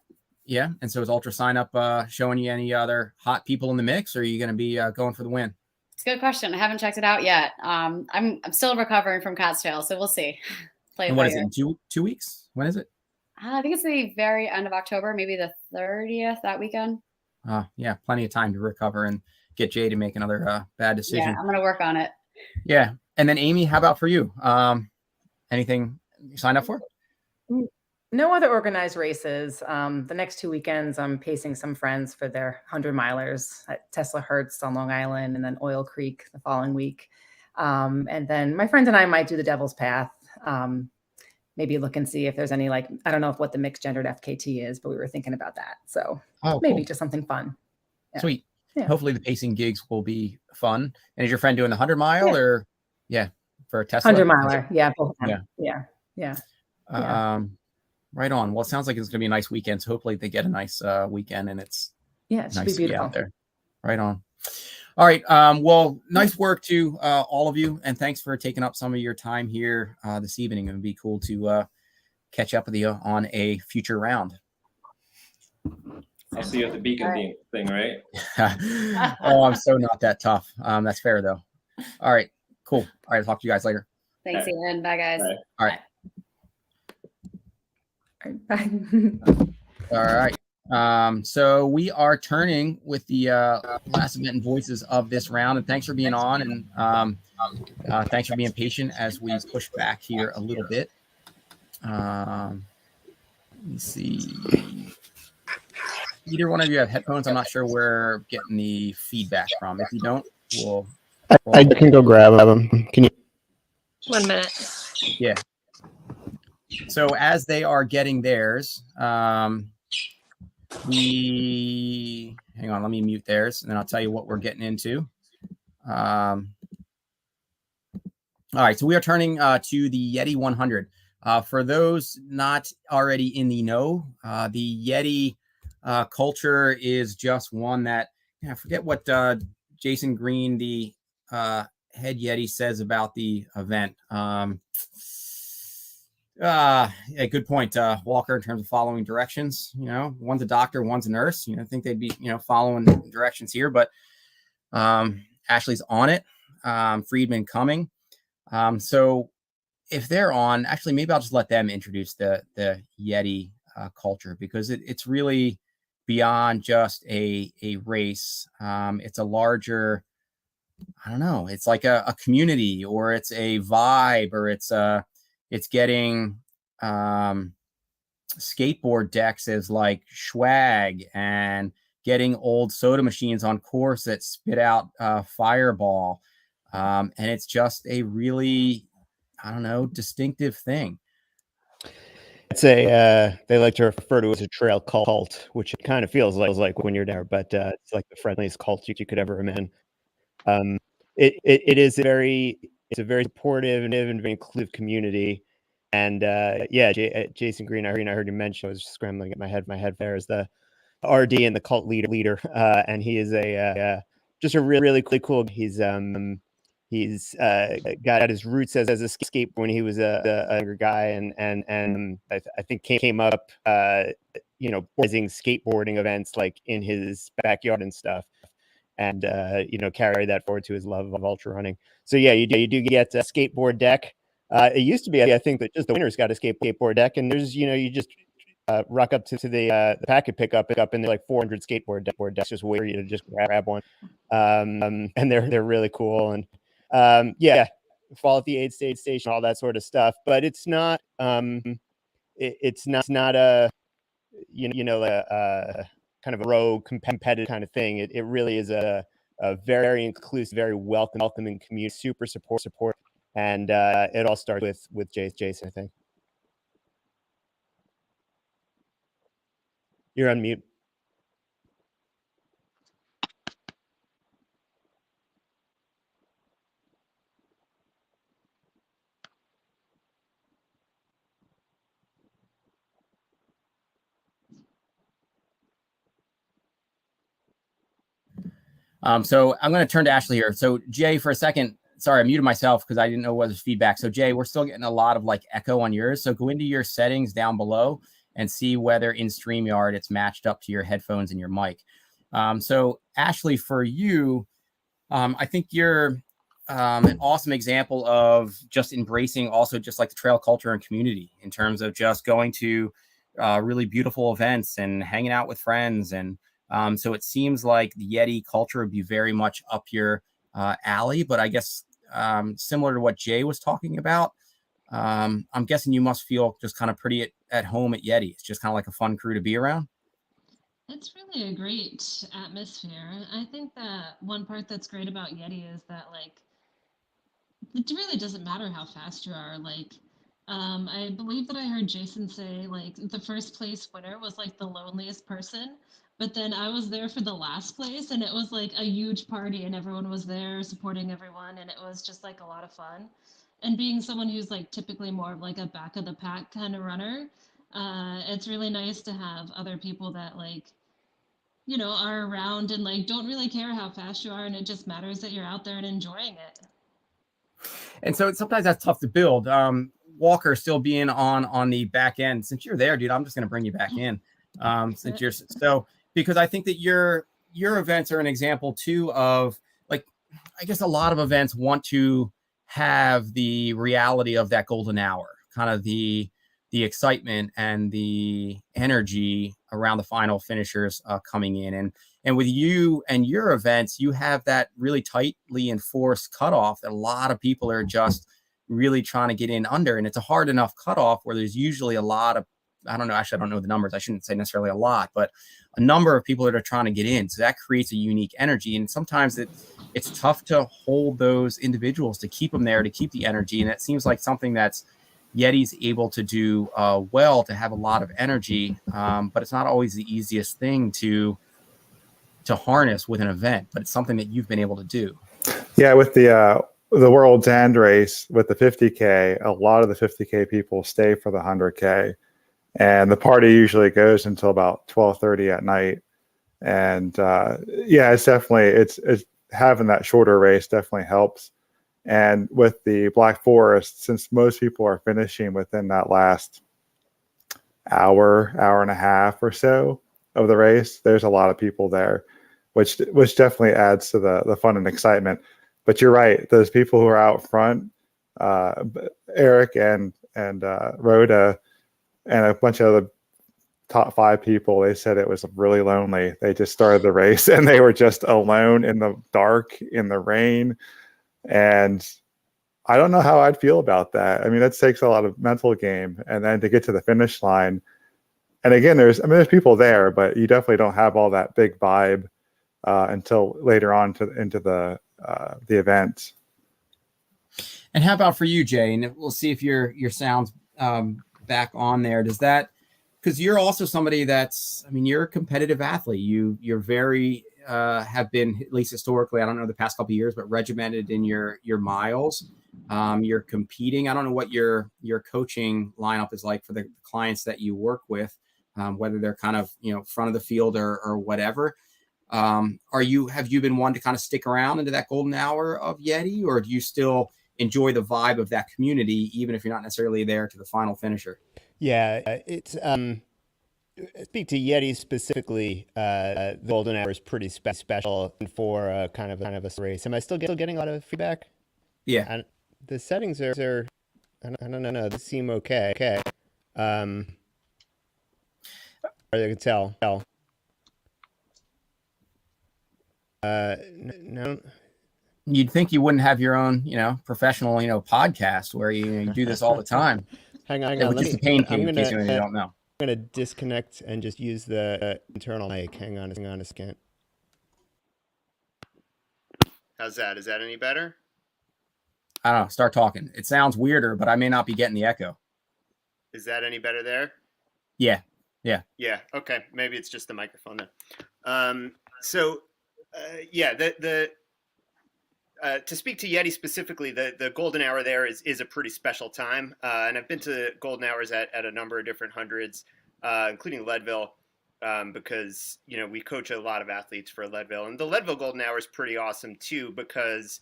Yeah, and so is Ultra Sign Up showing you any other hot people in the mix, or are you going to be going for the win? It's a good question. I haven't checked it out yet. I'm still recovering from CatsTail, so we'll see. And what is it? In 2 weeks? When is it? I think it's the very end of October, maybe the 30th, that weekend. Yeah, plenty of time to recover and get Jay to make another bad decision. Yeah, I'm going to work on it. Yeah. And then Amy, how about for you? Anything you signed up for? No other organized races. The next 2 weekends, I'm pacing some friends for their 100-milers at Tesla Hertz on Long Island, and then Oil Creek the following week. And then my friends and I might do the Devil's Path. Maybe look and see if there's any, like, I don't know what the mixed gendered FKT is, but we were thinking about that. So maybe just something fun. Yeah. Sweet. Yeah. Hopefully the pacing gigs will be fun. And is your friend doing the 100-mile or for a Tesla? 100-miler. Yeah. Yeah. Right on. Well, it sounds like it's going to be a nice weekend. So hopefully they get a nice weekend, and it's it should nice be beautiful to be out there. Right on. All right. Well, nice work to all of you, and thanks for taking up some of your time here this evening. It would be cool to catch up with you on a future round. I'll see you at the beacon thing, right? Oh, I'm so not that tough. That's fair though. All right. Cool. All right. I'll talk to you guys later. Thanks, Ian. Bye, guys. All right. Bye. All right. So we are turning with the last event and voices of this round, and thanks for being on, and thanks for being patient as we push back here a little bit. Let me see. Either one of you have headphones? I'm not sure where we're getting the feedback from. If you don't, we'll I can go grab them. Can you? 1 minute. Yeah. So as they are getting theirs, we hang on. Let me mute theirs, and then I'll tell you what we're getting into. All right. So we are turning to the Yeti 100. For those not already in the know, the Yeti culture is just one that I forget what Jason Green, the head Yeti, says about the event. Yeah, good point, Walker, in terms of following directions. You know, one's a doctor, one's a nurse. You know, I think they'd be, following directions here, but Ashley's on it. Friedman coming. So if they're on, actually, maybe I'll just let them introduce the Yeti culture, because it's really beyond just a race. It's a larger, I don't know, it's like a community, or it's a vibe, or it's getting skateboard decks as like swag, and getting old soda machines on course that spit out Fireball. And it's just a really, I don't know, distinctive thing. It's a they like to refer to it as a trail cult, which it kind of feels like when you're there, but it's like the friendliest cult you could ever imagine. It is it's a very supportive and very inclusive community. And yeah, Jason Green, I heard you mention. I was just scrambling at my head there is the RD and the cult leader, and he is a just a really cool. He's got his roots as a skateboarder when he was a younger guy, and I think came up organizing skateboarding events like in his backyard and stuff, and carry that forward to his love of ultra running. So yeah, you do get a skateboard deck. It used to be, I think, that just the winners got a skateboard deck, and there's you just rock up to the packet pickup and there's like 400 skateboard decks just wait for you to just grab one, and they're really cool. And yeah, fall at the aid station, all that sort of stuff. But it's not it's not a a kind of a rogue competitive kind of thing. It really is a very inclusive, very welcoming community, super support, and it all starts with Jason, I think. You're on mute. So I'm going to turn to Ashley here. So Jay, for a second, sorry, I muted myself because I didn't know what was feedback. So Jay, we're still getting a lot of like echo on yours. So go into your settings down below and see whether in StreamYard it's matched up to your headphones and your mic. So Ashley, for you, I think you're an awesome example of just embracing also just like the trail culture and community in terms of just going to really beautiful events and hanging out with friends. And so it seems like the Yeti culture would be very much up your alley, but I guess similar to what Jay was talking about, I'm guessing you must feel just kind of pretty at home at Yeti. It's just kind of like a fun crew to be around. It's really a great atmosphere. I think that one part that's great about Yeti is that like it really doesn't matter how fast you are. Like I believe that I heard Jason say like the first place winner was like the loneliest person, but then I was there for the last place and it was like a huge party and everyone was there supporting everyone and it was just like a lot of fun. And being someone who's like typically more of like a back of the pack kind of runner, it's really nice to have other people that like are around and like don't really care how fast you are, and it just matters that you're out there and enjoying it. And so sometimes that's tough to build. Walker still being on the back end. Since you're there, dude, I'm just going to bring you back in. Since you're so, because I think that your events are an example too of like, I guess a lot of events want to have the reality of that golden hour, kind of the excitement and the energy around the final finishers coming in. And with you and your events, you have that really tightly enforced cutoff that a lot of people are just really trying to get in under. And it's a hard enough cutoff where there's usually a lot of, I don't know the numbers. I shouldn't say necessarily a lot, but a number of people that are trying to get in. So that creates a unique energy. And sometimes it's tough to hold those individuals, to keep them there, to keep the energy. And it seems like something that's Yeti's able to do well, to have a lot of energy, but it's not always the easiest thing to harness with an event, but it's something that you've been able to do. Yeah, with the World's End race, with the 50K, a lot of the 50K people stay for the 100K, and the party usually goes until about 12:30 at night. And yeah, it's definitely it's having that shorter race definitely helps. And with the Black Forest, since most people are finishing within that last hour and a half or so of the race, there's a lot of people there, which definitely adds to the fun and excitement. But you're right, those people who are out front, Eric and Rhoda and a bunch of the top 5 people, they said it was really lonely. They just started the race and they were just alone in the dark, in the rain. And I don't know how I'd feel about that. I mean, that takes a lot of mental game. And then to get to the finish line, and again, there's people there, but you definitely don't have all that big vibe until later on into the event. And how about for you, Jay? And we'll see if your sound's back on there, does that, because you're also somebody that's, I mean, you're a competitive athlete. You're very have been, at least historically, I don't know the past couple of years, but regimented in your miles. You're competing. I don't know what your coaching lineup is like for the clients that you work with, whether they're kind of, you know, front of the field or whatever. Have you been one to kind of stick around into that golden hour of Yeti, or do you still enjoy the vibe of that community, even if you're not necessarily there to the final finisher? Yeah, it's speak to Yeti specifically. The golden hour is pretty special for kind of a race. Am I still getting a lot of feedback? Yeah, the settings are I don't know. They seem okay. Okay. I can tell. No. You'd think you wouldn't have your own, you know, professional, you know, podcast where you do this all the time. Hang on. Which is the pain cave, in case you don't know. I'm gonna disconnect and just use the internal mic. Hang on a second. How's that? Is that any better? I don't know. Start talking. It sounds weirder, but I may not be getting the echo. Is that any better there? Yeah. Yeah. Okay. Maybe it's just the microphone then. To speak to Yeti specifically, the golden hour there is a pretty special time. And I've been to golden hours at a number of different hundreds, including Leadville, because, you know, we coach a lot of athletes for Leadville. And the Leadville golden hour is pretty awesome too, because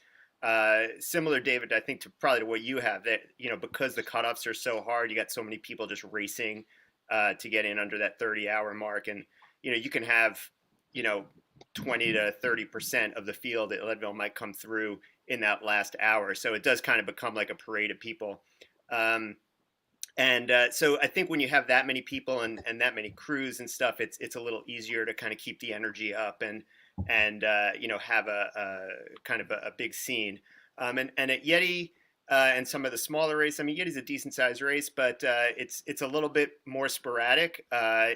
similar, David, I think to what you have, that, you know, because the cutoffs are so hard, you got so many people just racing to get in under that 30-hour mark. And, you know, you can have, you know, 20 to 30% of the field at Leadville might come through in that last hour. So it does kind of become like a parade of people. So I think when you have that many people and that many crews and stuff, it's a little easier to kind of keep the energy up and you know, have a kind of a big scene. And at Yeti and some of the smaller races, I mean, Yeti's a decent sized race, but it's a little bit more sporadic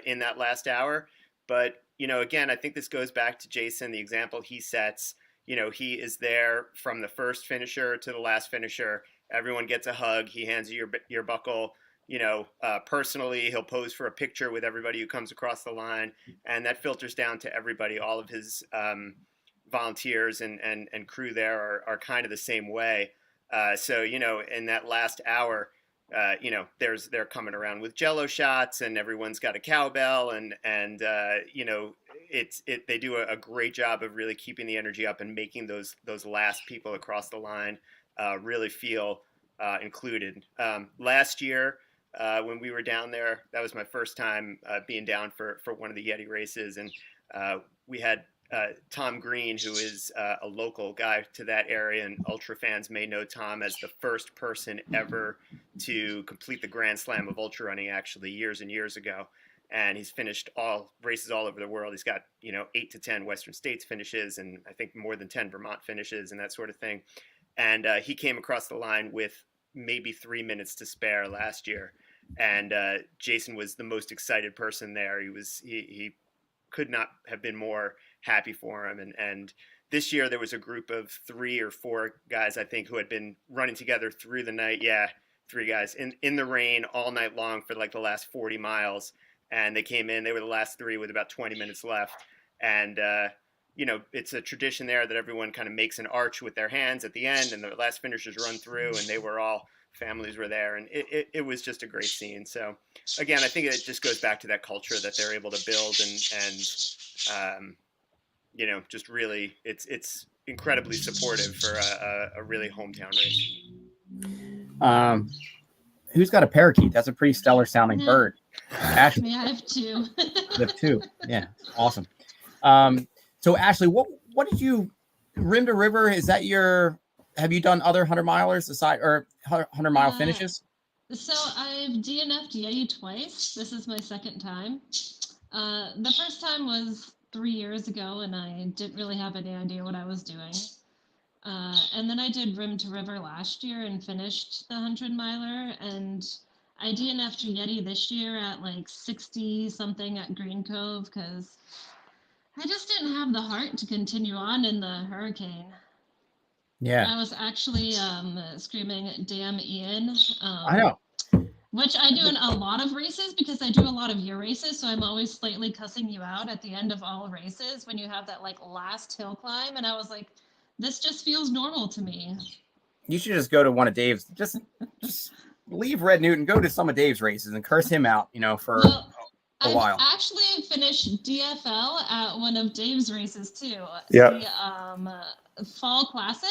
in that last hour. But, you know, again, I think this goes back to Jason, the example he sets. You know, he is there from the first finisher to the last finisher. Everyone gets a hug. He hands you your buckle. You know, personally, he'll pose for a picture with everybody who comes across the line. And that filters down to everybody. All of his volunteers and crew there are kind of the same way. So, you know, in that last hour, you know, they're coming around with Jello shots, and everyone's got a cowbell, and you know, they do a great job of really keeping the energy up and making those last people across the line really feel included. Last year, when we were down there, that was my first time being down for one of the Yeti races, and we had Tom Green, who is a local guy to that area, and ultra fans may know Tom as the first person ever to complete the Grand Slam of ultra running, actually, years and years ago. And he's finished all races all over the world. He's got, you know, 8 to 10 Western States finishes, and I think more than 10 Vermont finishes and that sort of thing. And he came across the line with maybe 3 minutes to spare last year. And Jason was the most excited person there. He could not have been more happy for him. And this year there was a group of 3 or 4 guys, I think, who had been running together through the night. Yeah, 3 guys in the rain all night long for like the last 40 miles. And they came in, they were the last 3 with about 20 minutes left. And, you know, it's a tradition there that everyone kind of makes an arch with their hands at the end, and the last finishers run through, and they were all, families were there, and it was just a great scene. So again, I think it just goes back to that culture that they're able to build, and you know, just really, it's incredibly supportive for a really hometown race. Who's got a parakeet? That's a pretty stellar sounding bird. Ashley. I have 2. You have 2. Yeah, awesome. So Ashley, what did you, Rim to River? Is that have you done other 100-milers aside, or 100-mile finishes? So I've DNF'd Yeti twice. This is my second time. The first time was 3 years ago, and I didn't really have any idea what I was doing. And then I did Rim to River last year and finished the 100-miler, and I DNF'd Yeti this year at like 60 something at Green Cove, because I just didn't have the heart to continue on in the hurricane. Yeah. I was actually screaming, "Damn Ian." I know. which I do in a lot of races because I do a lot of your races. So I'm always slightly cussing you out at the end of all races when you have that like last hill climb. And I was like, this just feels normal to me. You should just go to one of Dave's. Just leave Red Newton, go to some of Dave's races and curse him out, for a while. I've actually finished DFL at one of Dave's races too. Yep. The Fall Classic.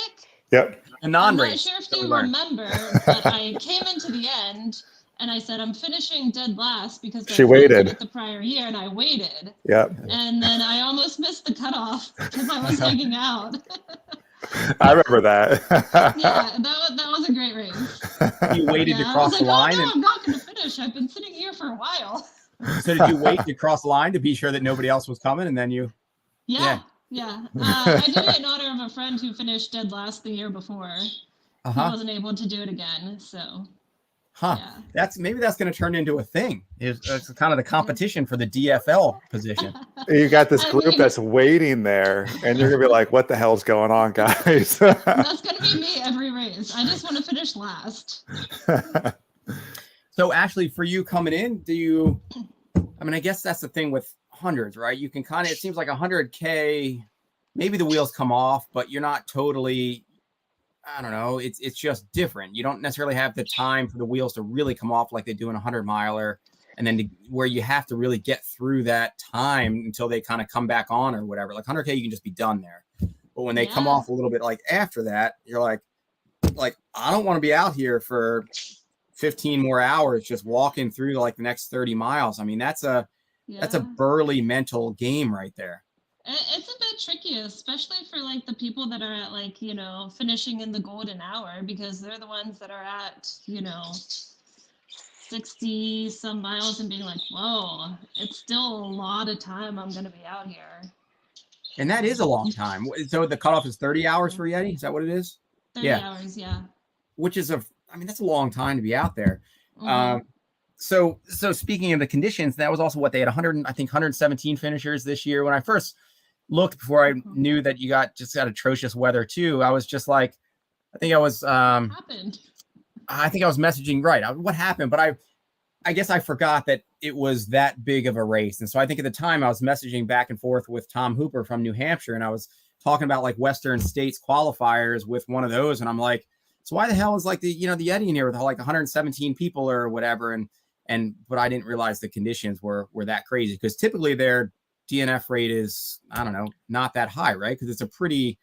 Yep. A non-race. I'm not sure if you remember, but I came into the end and I said, I'm finishing dead last because she waited the prior year and I waited. Yep. And then I almost missed the cutoff because I was hanging out. I remember that. Yeah, that was a great race. You waited to cross the line. Oh, no, I'm not going to finish. I've been sitting here for a while. So did you wait to cross the line to be sure that nobody else was coming, and then you? Yeah. I did it in honor of a friend who finished dead last the year before. He wasn't able to do it again, so. Yeah. That's going to turn into a thing. It's kind of the competition for the DFL position. You got this group that's waiting there, and you're gonna be like, "What the hell's going on, guys?" That's gonna be me every race. I just want to finish last. So, Ashley, for you coming in, I guess that's the thing with hundreds, right? You can it seems like 100K, maybe the wheels come off, but you're not totally. I don't know. It's just different. You don't necessarily have the time for the wheels to really come off like they do in a 100-miler, and then where you have to really get through that time until they kind of come back on or whatever. Like 100K, you can just be done there. But when they come off a little bit like after that, you're like I don't want to be out here for 15 more hours just walking through like the next 30 miles. I mean, that's a burly mental game right there. It's a bit tricky, especially for like the people that are at like, finishing in the golden hour, because they're the ones that are at, 60 some miles and being like, whoa, it's still a lot of time I'm going to be out here. And that is a long time. So the cutoff is 30 hours for Yeti. Is that what it is? 30 hours. Yeah. Which is that's a long time to be out there. Mm-hmm. So speaking of the conditions, that was also what they had 117 finishers this year. When I first looked, before I knew that you got atrocious weather too, I was just like, I think I was messaging right. What happened? But I guess I forgot that it was that big of a race. And so I think at the time I was messaging back and forth with Tom Hooper from New Hampshire, and I was talking about like Western States qualifiers with one of those. And I'm like, so why the hell is like the Yeti in here with like 117 people or whatever? But I didn't realize the conditions were that crazy, because typically their DNF rate is, I don't know, not that high, right? Because it's a pretty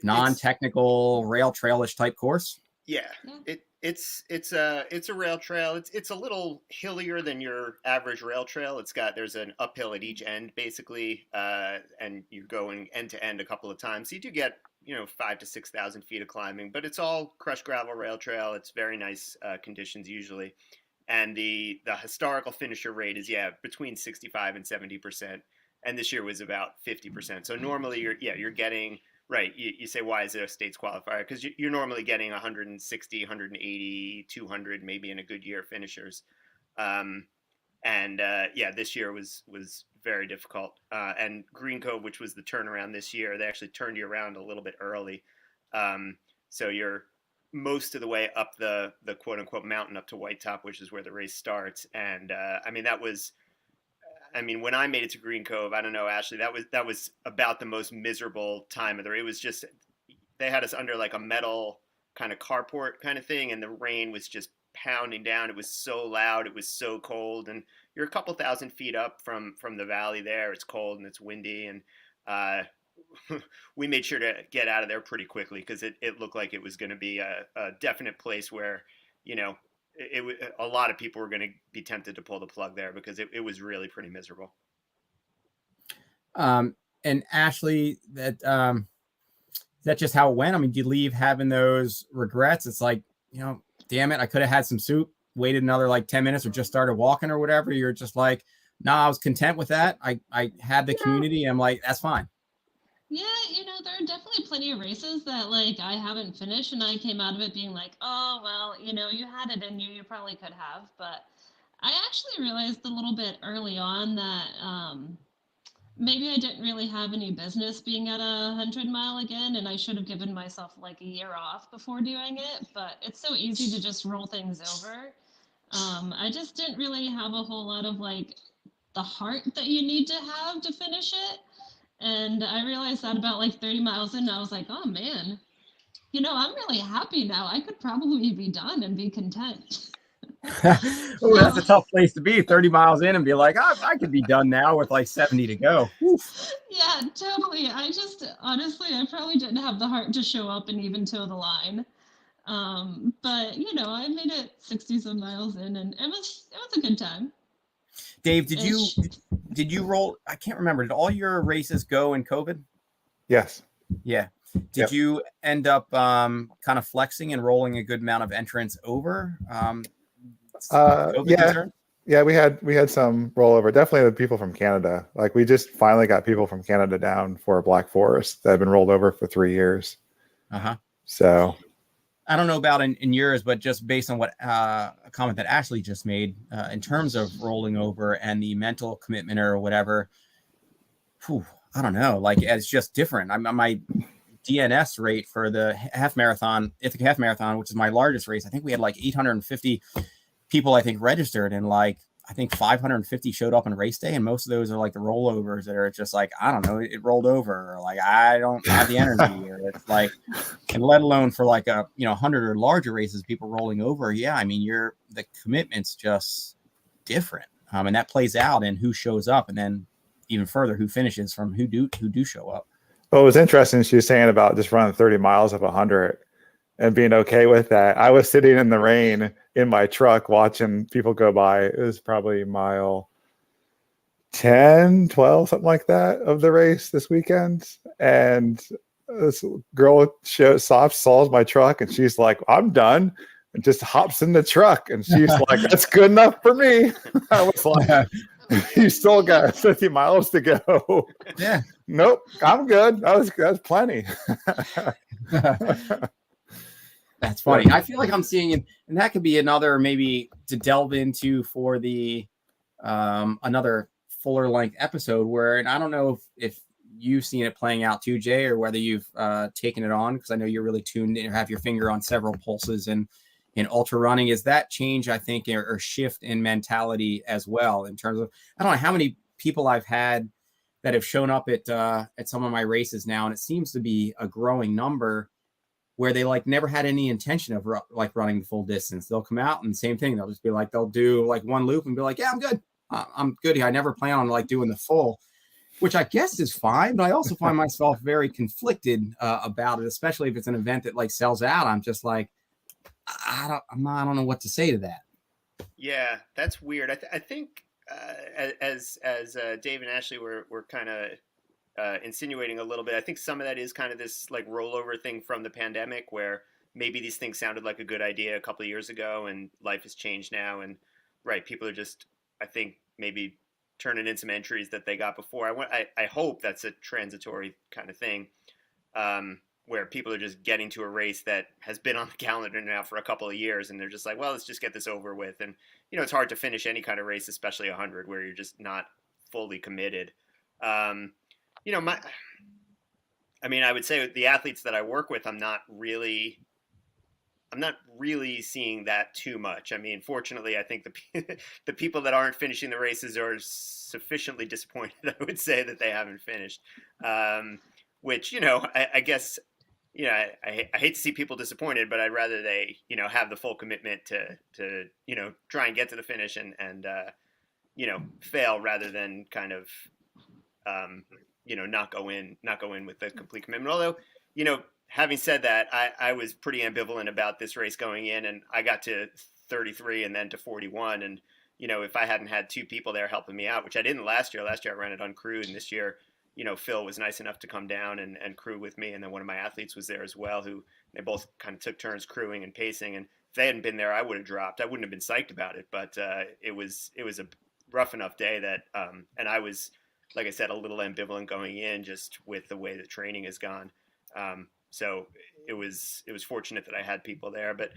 non-technical rail trailish type course. Yeah, it's a rail trail. It's a little hillier than your average rail trail. There's an uphill at each end basically, and you're going end to end a couple of times. So you do get 5,000 to 6,000 feet of climbing, but it's all crushed gravel rail trail. It's very nice conditions usually. And the historical finisher rate is between 65 and 70%, and this year was about 50%. So normally you're getting right. You say, why is it a states qualifier? Because you're normally getting 160, 180, 200, maybe in a good year finishers. This year was very difficult. And Green Cove, which was the turnaround this year, they actually turned you around a little bit early. So you're most of the way up the quote unquote mountain up to White Top, which is where the race starts. And when I made it to Green Cove, I don't know, Ashley, that was about the most miserable time of the race. It was just, they had us under like a metal kind of carport kind of thing, and the rain was just pounding down. It was so loud. It was so cold, and you're a couple thousand feet up from the valley there. It's cold and it's windy, and we made sure to get out of there pretty quickly, because it looked like it was going to be a definite place where, a lot of people were going to be tempted to pull the plug there, because it was really pretty miserable. And Ashley, is that just how it went? I mean, do you leave having those regrets? It's like, damn it, I could have had some soup, waited another like 10 minutes, or just started walking or whatever. You're just like, I was content with that. I had the community. I'm like, that's fine. Yeah, there are definitely plenty of races that like I haven't finished, and I came out of it being like, oh, well, you had it in you probably could have. But I actually realized a little bit early on that maybe I didn't really have any business being at a 100-mile again, and I should have given myself like a year off before doing it. But it's so easy to just roll things over. I just didn't really have a whole lot of like the heart that you need to have to finish it. And I realized that about like 30 miles in, I was like, oh man, I'm really happy now. I could probably be done and be content. Oh, that's a tough place to be, 30 miles in and be like, I could be done now with like 70 to go. Oof. Yeah, totally. Honestly, I probably didn't have the heart to show up and even toe the line. But I made it 60 some miles in, and it was a good time. Dave, did you roll? I can't remember. Did all your races go in COVID? Yes. Yeah. Did you end up kind of flexing and rolling a good amount of entrants over? Yeah, we had some rollover. Definitely the people from Canada. Like we just finally got people from Canada down for Black Forest that have been rolled over for 3 years. So I don't know about in yours, but just based on what a comment that Ashley just made in terms of rolling over and the mental commitment or whatever, I don't know. Like it's just different. My DNS rate for the Ithaca half marathon, which is my largest race, I think we had like 850 people, I think, registered, and like I think 550 showed up on race day, and most of those are like the rollovers that are just like, I don't know, it rolled over, or like I don't have the energy, or it's like, and let alone for like a 100 or larger races, people rolling over. Yeah, I mean, the commitment's just different, and that plays out in who shows up, and then even further who finishes from who do show up. Well, it was interesting she was saying about just running 30 miles of 100 and being okay with that. I was sitting in the rain in my truck watching people go by. It was probably mile 10, 12, something like that of the race this weekend. And this girl saws my truck and she's like, I'm done. And just hops in the truck. And she's like, that's good enough for me. I was like, you still got 50 miles to go. Yeah. Nope, I'm good. That's plenty. That's funny. I feel like I'm seeing it, and that could be another maybe to delve into for the another fuller length episode where, and I don't know if you've seen it playing out too, Jay, or whether you've taken it on, because I know you're really tuned in or have your finger on several pulses in ultra running. Is that change, I think, or shift in mentality as well, in terms of, I don't know how many people I've had that have shown up at some of my races now, and it seems to be a growing number, where they like never had any intention of like running the full distance. They'll come out and same thing. They'll just be like, they'll do like one loop and be like, yeah, I'm good. I'm good. I never plan on like doing the full, which I guess is fine. But I also find myself very conflicted about it, especially if it's an event that like sells out. I'm just like, I don't know what to say to that. Yeah, that's weird. I think as Dave and Ashley were kind of insinuating a little bit, I think some of that is kind of this like rollover thing from the pandemic, where maybe these things sounded like a good idea a couple of years ago and life has changed now, and people are just, I think, maybe turning in some entries that they got before. I hope that's a transitory kind of thing, where people are just getting to a race that has been on the calendar now for a couple of years, and they're just like, well, let's just get this over with. And it's hard to finish any kind of race, especially 100, where you're just not fully committed. I would say the athletes that I work with, I'm not really seeing that too much. I mean, fortunately, I think the people that aren't finishing the races are sufficiently disappointed, I would say, that they haven't finished. Which, I guess, I hate to see people disappointed, but I'd rather they, have the full commitment to try and get to the finish and fail, rather than kind of, not go in with the complete commitment. Although, having said that, I was pretty ambivalent about this race going in, and I got to 33 and then to 41. And, if I hadn't had two people there helping me out, which I didn't last year I ran it uncrewed, and this year, Phil was nice enough to come down and crew with me. And then one of my athletes was there as well, who they both kind of took turns crewing and pacing. And if they hadn't been there, I would have dropped. I wouldn't have been psyched about it, but it was a rough enough day that, and I was, like I said, a little ambivalent going in, just with the way the training has gone. So it was fortunate that I had people there, but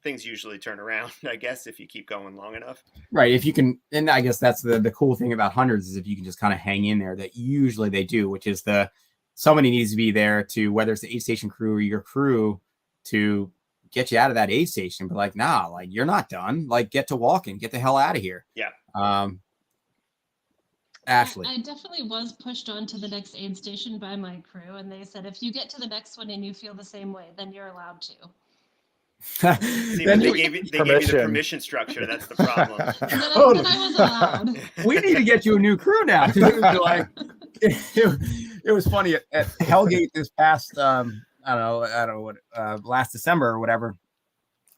things usually turn around, I guess, if you keep going long enough. Right. If you can, and I guess that's the cool thing about hundreds, is if you can just kind of hang in there, that usually they do, which is somebody needs to be there to, whether it's the aid station crew or your crew, to get you out of that aid station, but like, nah, like you're not done. Like, get to walking, get the hell out of here. Yeah. Ashley. I definitely was pushed on to the next aid station by my crew, and they said if you get to the next one and you feel the same way, then you're allowed to. See, but they gave you the permission structure. That's the problem. Then I was allowed. We need to get you a new crew now. Like, it was funny at Hellgate this past I don't know what last December or whatever.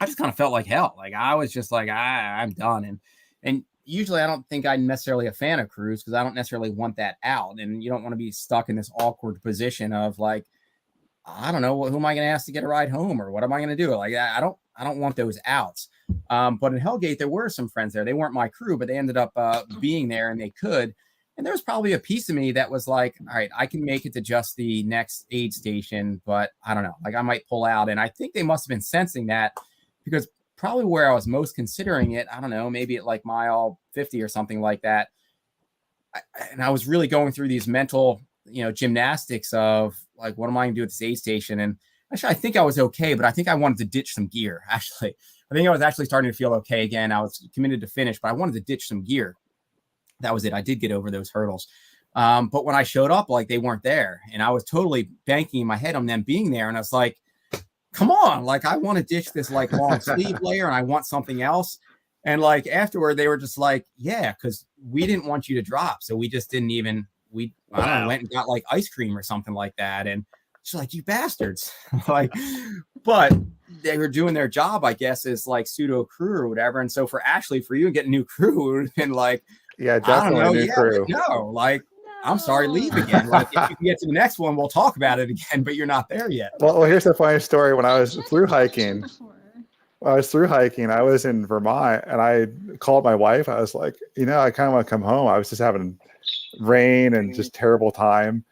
I just kind of felt like hell. Like I was just like I'm done. And usually I don't think I'm necessarily a fan of crews because I don't necessarily want that out. And you don't want to be stuck in this awkward position of like, I don't know, who am I going to ask to get a ride home or what am I going to do? Like, I don't want those outs. But in Hellgate, there were some friends there. They weren't my crew, but they ended up being there and they could. And there was probably a piece of me that was like, all right, I can make it to just the next aid station, but I don't know, like I might pull out. And I think they must have been sensing that because probably where I was most considering it, I don't know, maybe at like mile 50 or something like that. And I was really going through these mental, gymnastics of like, what am I gonna do at this aid station? And actually, I think I was okay, but I think I wanted to ditch some gear. Actually, I think I was actually starting to feel okay again. I was committed to finish, but I wanted to ditch some gear. That was it. I did get over those hurdles. But when I showed up, like they weren't there. And I was totally banking in my head on them being there. And I was like, come on, like I want to ditch this like long sleeve layer and I want something else. And like afterward, they were just like, yeah, because we didn't want you to drop. So we just didn't even, I don't know, went and got like ice cream or something like that. And she's like, you bastards. Like, but they were doing their job, I guess, as like pseudo crew or whatever. And so for Ashley, for you to get a new crew, it would have been like, yeah, definitely a new crew. No, like, I'm sorry, leave again. Like, if you can get to the next one, we'll talk about it again, but you're not there yet. Well, here's the funny story. When I was through hiking, I was in Vermont and I called my wife. I was like, I kind of want to come home. I was just having rain and just terrible time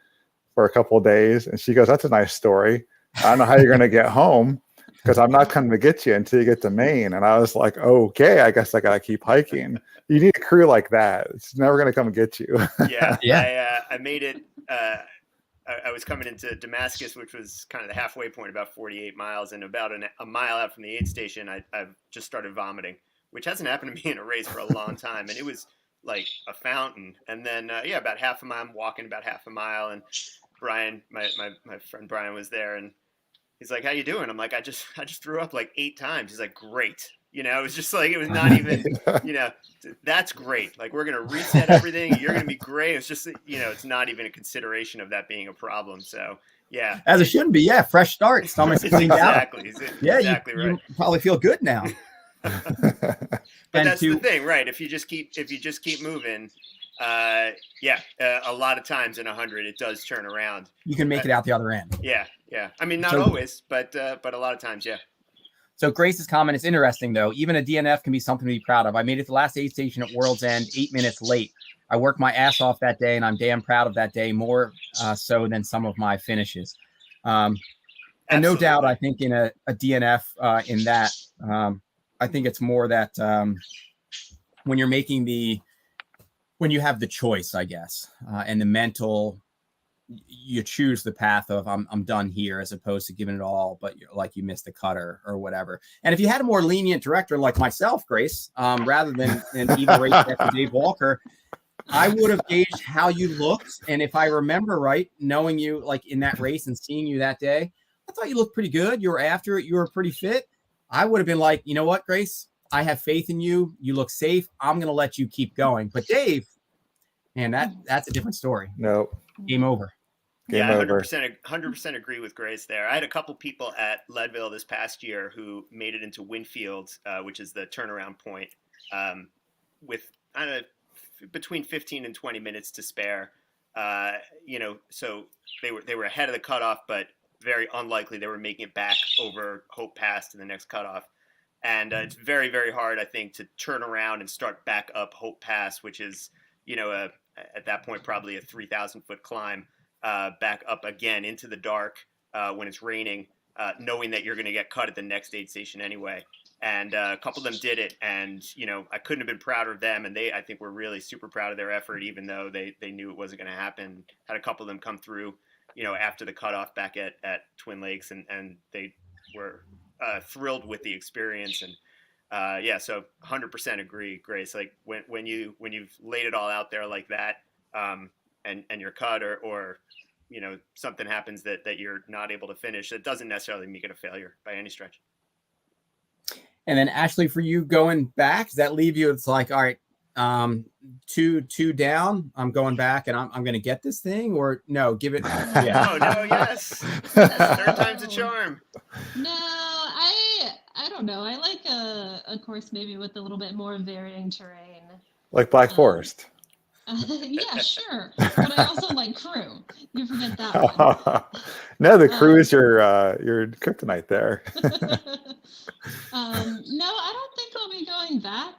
for a couple of days. And she goes, that's a nice story. I don't know how you're going to get home because I'm not coming to get you until you get to Maine. And I was like, okay, I guess I got to keep hiking. You need a crew like that. It's never going to come and get you. Yeah. I made it. I was coming into Damascus, which was kind of the halfway point, about 48 miles. And about a mile out from the aid station, I've just started vomiting, which hasn't happened to me in a race for a long time. And it was like a fountain. And then, about half a mile, I'm walking about half a mile. And Brian, my friend Brian was there. And he's like, how you doing? I'm like, I just threw up like 8 times. He's like, great. It was just like, it was not even, that's great. Like, we're going to reset everything. You're going to be great. It's just, it's not even a consideration of that being a problem. So, yeah. As it shouldn't be. Yeah. Fresh start. Stomach's cleaned out. Yeah. Exactly right. You probably feel good now. But that's the thing, right? If you just keep moving, a lot of times in 100, it does turn around. You can make it out the other end. Yeah. I mean, not always, but a lot of times, yeah. So Grace's comment is interesting, though. Even a DNF can be something to be proud of. I made it to the last aid station at World's End 8 minutes late. I worked my ass off that day, and I'm damn proud of that day, more so than some of my finishes. And no doubt, I think in a DNF in that, I think it's more that when you're when you have the choice, I guess, and the mental, you choose the path of I'm done here as opposed to giving it all, but you missed the cutter or whatever. And if you had a more lenient director like myself, Grace, rather than even race after Dave Walker, I would have gauged how you looked. And if I remember right, knowing you like in that race and seeing you that day, I thought you looked pretty good. You were after it. You were pretty fit. I would have been like, you know what, Grace, I have faith in you. You look safe. I'm going to let you keep going. But Dave, man, that's a different story. No. Game over. Game over. 100% agree with Grace there. I had a couple people at Leadville this past year who made it into Winfield, which is the turnaround point, with between 15 and 20 minutes to spare. So they were ahead of the cutoff, but very unlikely they were making it back over Hope Pass to the next cutoff. And it's very, very hard, I think, to turn around and start back up Hope Pass, which is, at that point, probably a 3,000-foot climb back up again into the dark when it's raining, knowing that you're going to get cut at the next aid station anyway. And a couple of them did it, and I couldn't have been prouder of them. And I think, were really super proud of their effort, even though they knew it wasn't going to happen. Had a couple of them come through, after the cutoff back at Twin Lakes, and they were thrilled with the experience. And so 100% agree, Grace. Like when you've laid it all out there like that, and you're cut or something happens that you're not able to finish, it doesn't necessarily make it a failure by any stretch. And then Ashley, for you going back, does that leave you? It's like, all right, two down, I'm going back and I'm going to get this thing, or no, give it. Yeah. No, yes. Third time's a charm. No, I don't know. I like a course maybe with a little bit more varying terrain. Like Black Forest. Yeah, sure. But I also like crew. You forget that one. No, the crew is your kryptonite there. No, I don't think I'll be going back.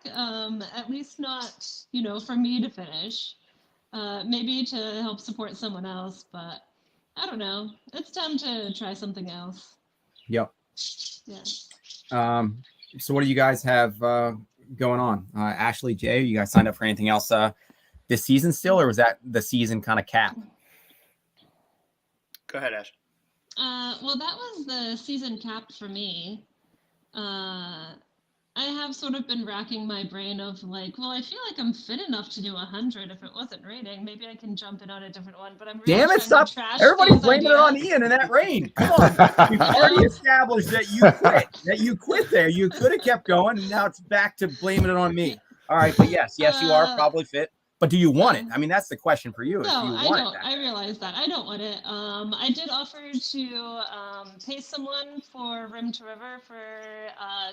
At least not, for me to finish. Maybe to help support someone else, but I don't know. It's time to try something else. Yep. Yeah. So what do you guys have going on? Ashley, Jay, you guys signed up for anything else this season still, or was that the season kind of cap? Go ahead, Ash. Well, that was the season cap for me. I have sort of been racking my brain of like, well, I feel like I'm fit enough to do 100 if it wasn't raining. Maybe I can jump in on a different one, but I'm really Damn it, stop. Everybody's blaming it on Ian in that rain. Come on. We've already established that you quit there. You could have kept going, and now it's back to blaming it on me. All right, but yes, you are probably fit. But do you want it? I mean, that's the question for you. No, I don't. I realize that. I don't want it. I did offer to pay someone for Rim to River for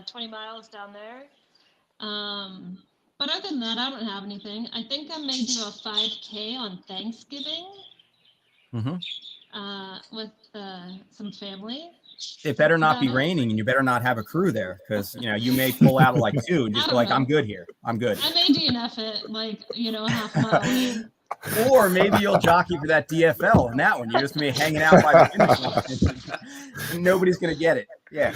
20 miles down there. But other than that, I don't have anything. I think I may do a 5K on Thanksgiving with some family. It better not be raining, and you better not have a crew there, because you may pull out like 2 and just be like, I'm good here. I'm good. I may DNF it like half a mile away. Or maybe you'll jockey for that DFL in that one. You're just gonna be hanging out by the finish line. And nobody's gonna get it. Yeah.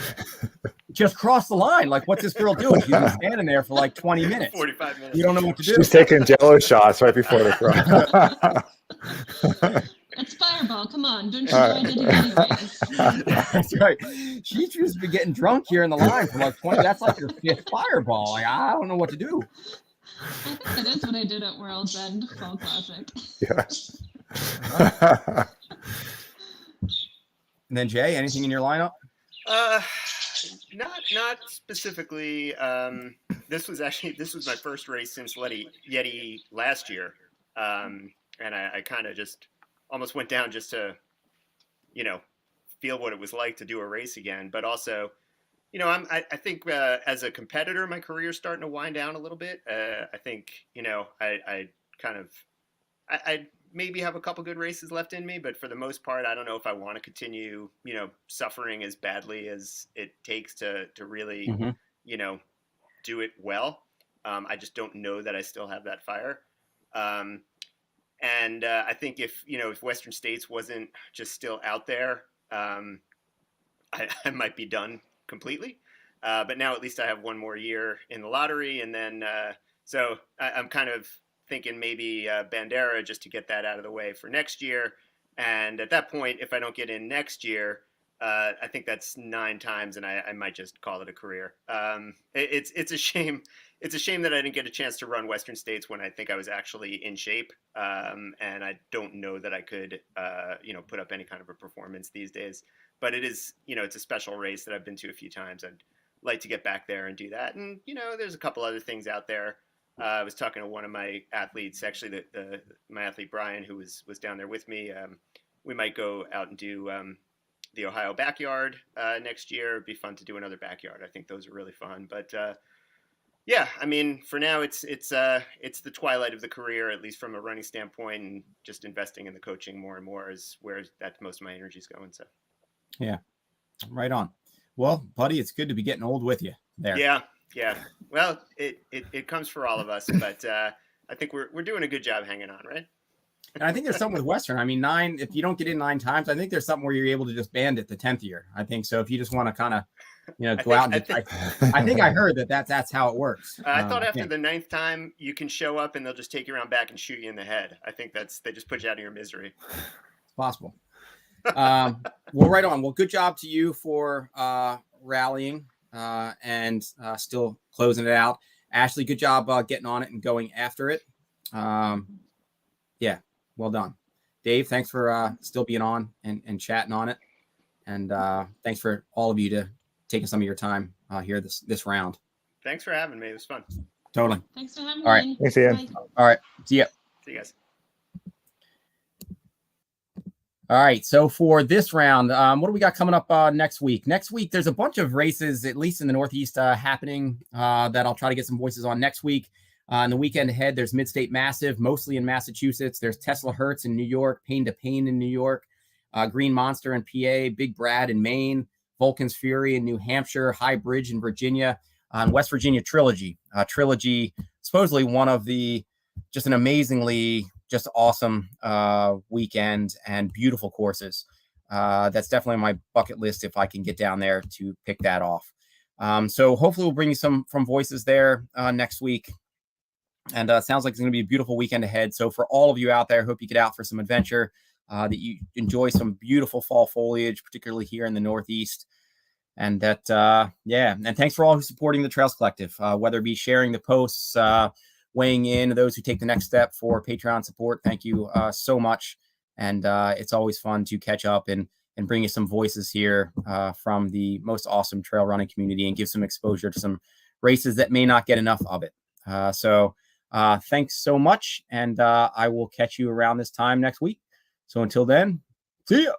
Just cross the line. Like, what's this girl doing? She's been standing there for like 20 minutes. 45 minutes. You don't know what to do. She's taking Jello shots right before the cross. It's Fireball. Come on. Don't you know I did it anyways? That's right. She's just been getting drunk here in the line for like 20. That's like your 5th Fireball. Like, I don't know what to do. I think that is what I did at World's End Fall Classic. Yeah. And then Jay, anything in your lineup? Not specifically. This was my first race since Yeti last year. And I kind of just almost went down just to, feel what it was like to do a race again. But also, I think as a competitor, my career's starting to wind down a little bit. I think, I maybe have a couple good races left in me, but for the most part, I don't know if I want to continue, suffering as badly as it takes to really, do it well. I just don't know that I still have that fire. And I think if Western States wasn't just still out there, I might be done completely. But now at least I have one more year in the lottery. And then, so I'm kind of thinking maybe Bandera just to get that out of the way for next year. And at that point, if I don't get in next year, I think that's 9 times, and I might just call it a career. It's a shame. It's a shame that I didn't get a chance to run Western States when I think I was actually in shape. And I don't know that I could, put up any kind of a performance these days. But it is, it's a special race that I've been to a few times. I'd like to get back there and do that. And, there's a couple other things out there. I was talking to one of my athletes, actually, my athlete Brian, who was down there with me. We might go out and do the Ohio backyard next year. It'd be fun to do another backyard. I think those are really fun. But yeah, I mean, for now, it's the twilight of the career, at least from a running standpoint, and just investing in the coaching more and more is where that's most of my energy is going. So yeah, right on. Well, buddy, it's good to be getting old with you there. Yeah. Well, it comes for all of us, but I think we're doing a good job hanging on, right? And I think there's something with Western. I mean, 9, if you don't get in 9 times, I think there's something where you're able to just band it the 10th year. I think so. If you just want to kind of, go out and I think I heard that's how it works. I thought after the 9th time you can show up and they'll just take you around back and shoot you in the head. I think they just put you out of your misery. It's possible. Well, right on. Well, good job to you for rallying and still closing it out. Ashley, good job getting on it and going after it. Yeah, well done. Dave, thanks for still being on and chatting on it. And thanks for all of you to taking some of your time here this round. Thanks for having me. It was fun. Totally. Thanks for having me. All right. Thanks, Ian. Bye. All right. See ya. See you guys. All right. So for this round, what do we got coming up next week? Next week, there's a bunch of races, at least in the Northeast, happening that I'll try to get some voices on next week. On the weekend ahead, there's Midstate Massive, mostly in Massachusetts. There's Tesla Hertz in New York, Pain to Pain in New York, Green Monster in PA, Big Brad in Maine, Vulcan's Fury in New Hampshire, High Bridge in Virginia, and West Virginia Trilogy. Trilogy, supposedly one of the just an amazingly just awesome weekend and beautiful courses. That's definitely on my bucket list if I can get down there to pick that off. So hopefully we'll bring you some from voices there next week. And it sounds like it's going to be a beautiful weekend ahead. So for all of you out there, hope you get out for some adventure, that you enjoy some beautiful fall foliage, particularly here in the Northeast. And that, yeah. And thanks for all who's supporting the Trails Collective, whether it be sharing the posts, weighing in, those who take the next step for Patreon support. Thank you so much. And it's always fun to catch up and bring you some voices here from the most awesome trail running community and give some exposure to some races that may not get enough of it. So thanks so much. And I will catch you around this time next week. So until then, see ya.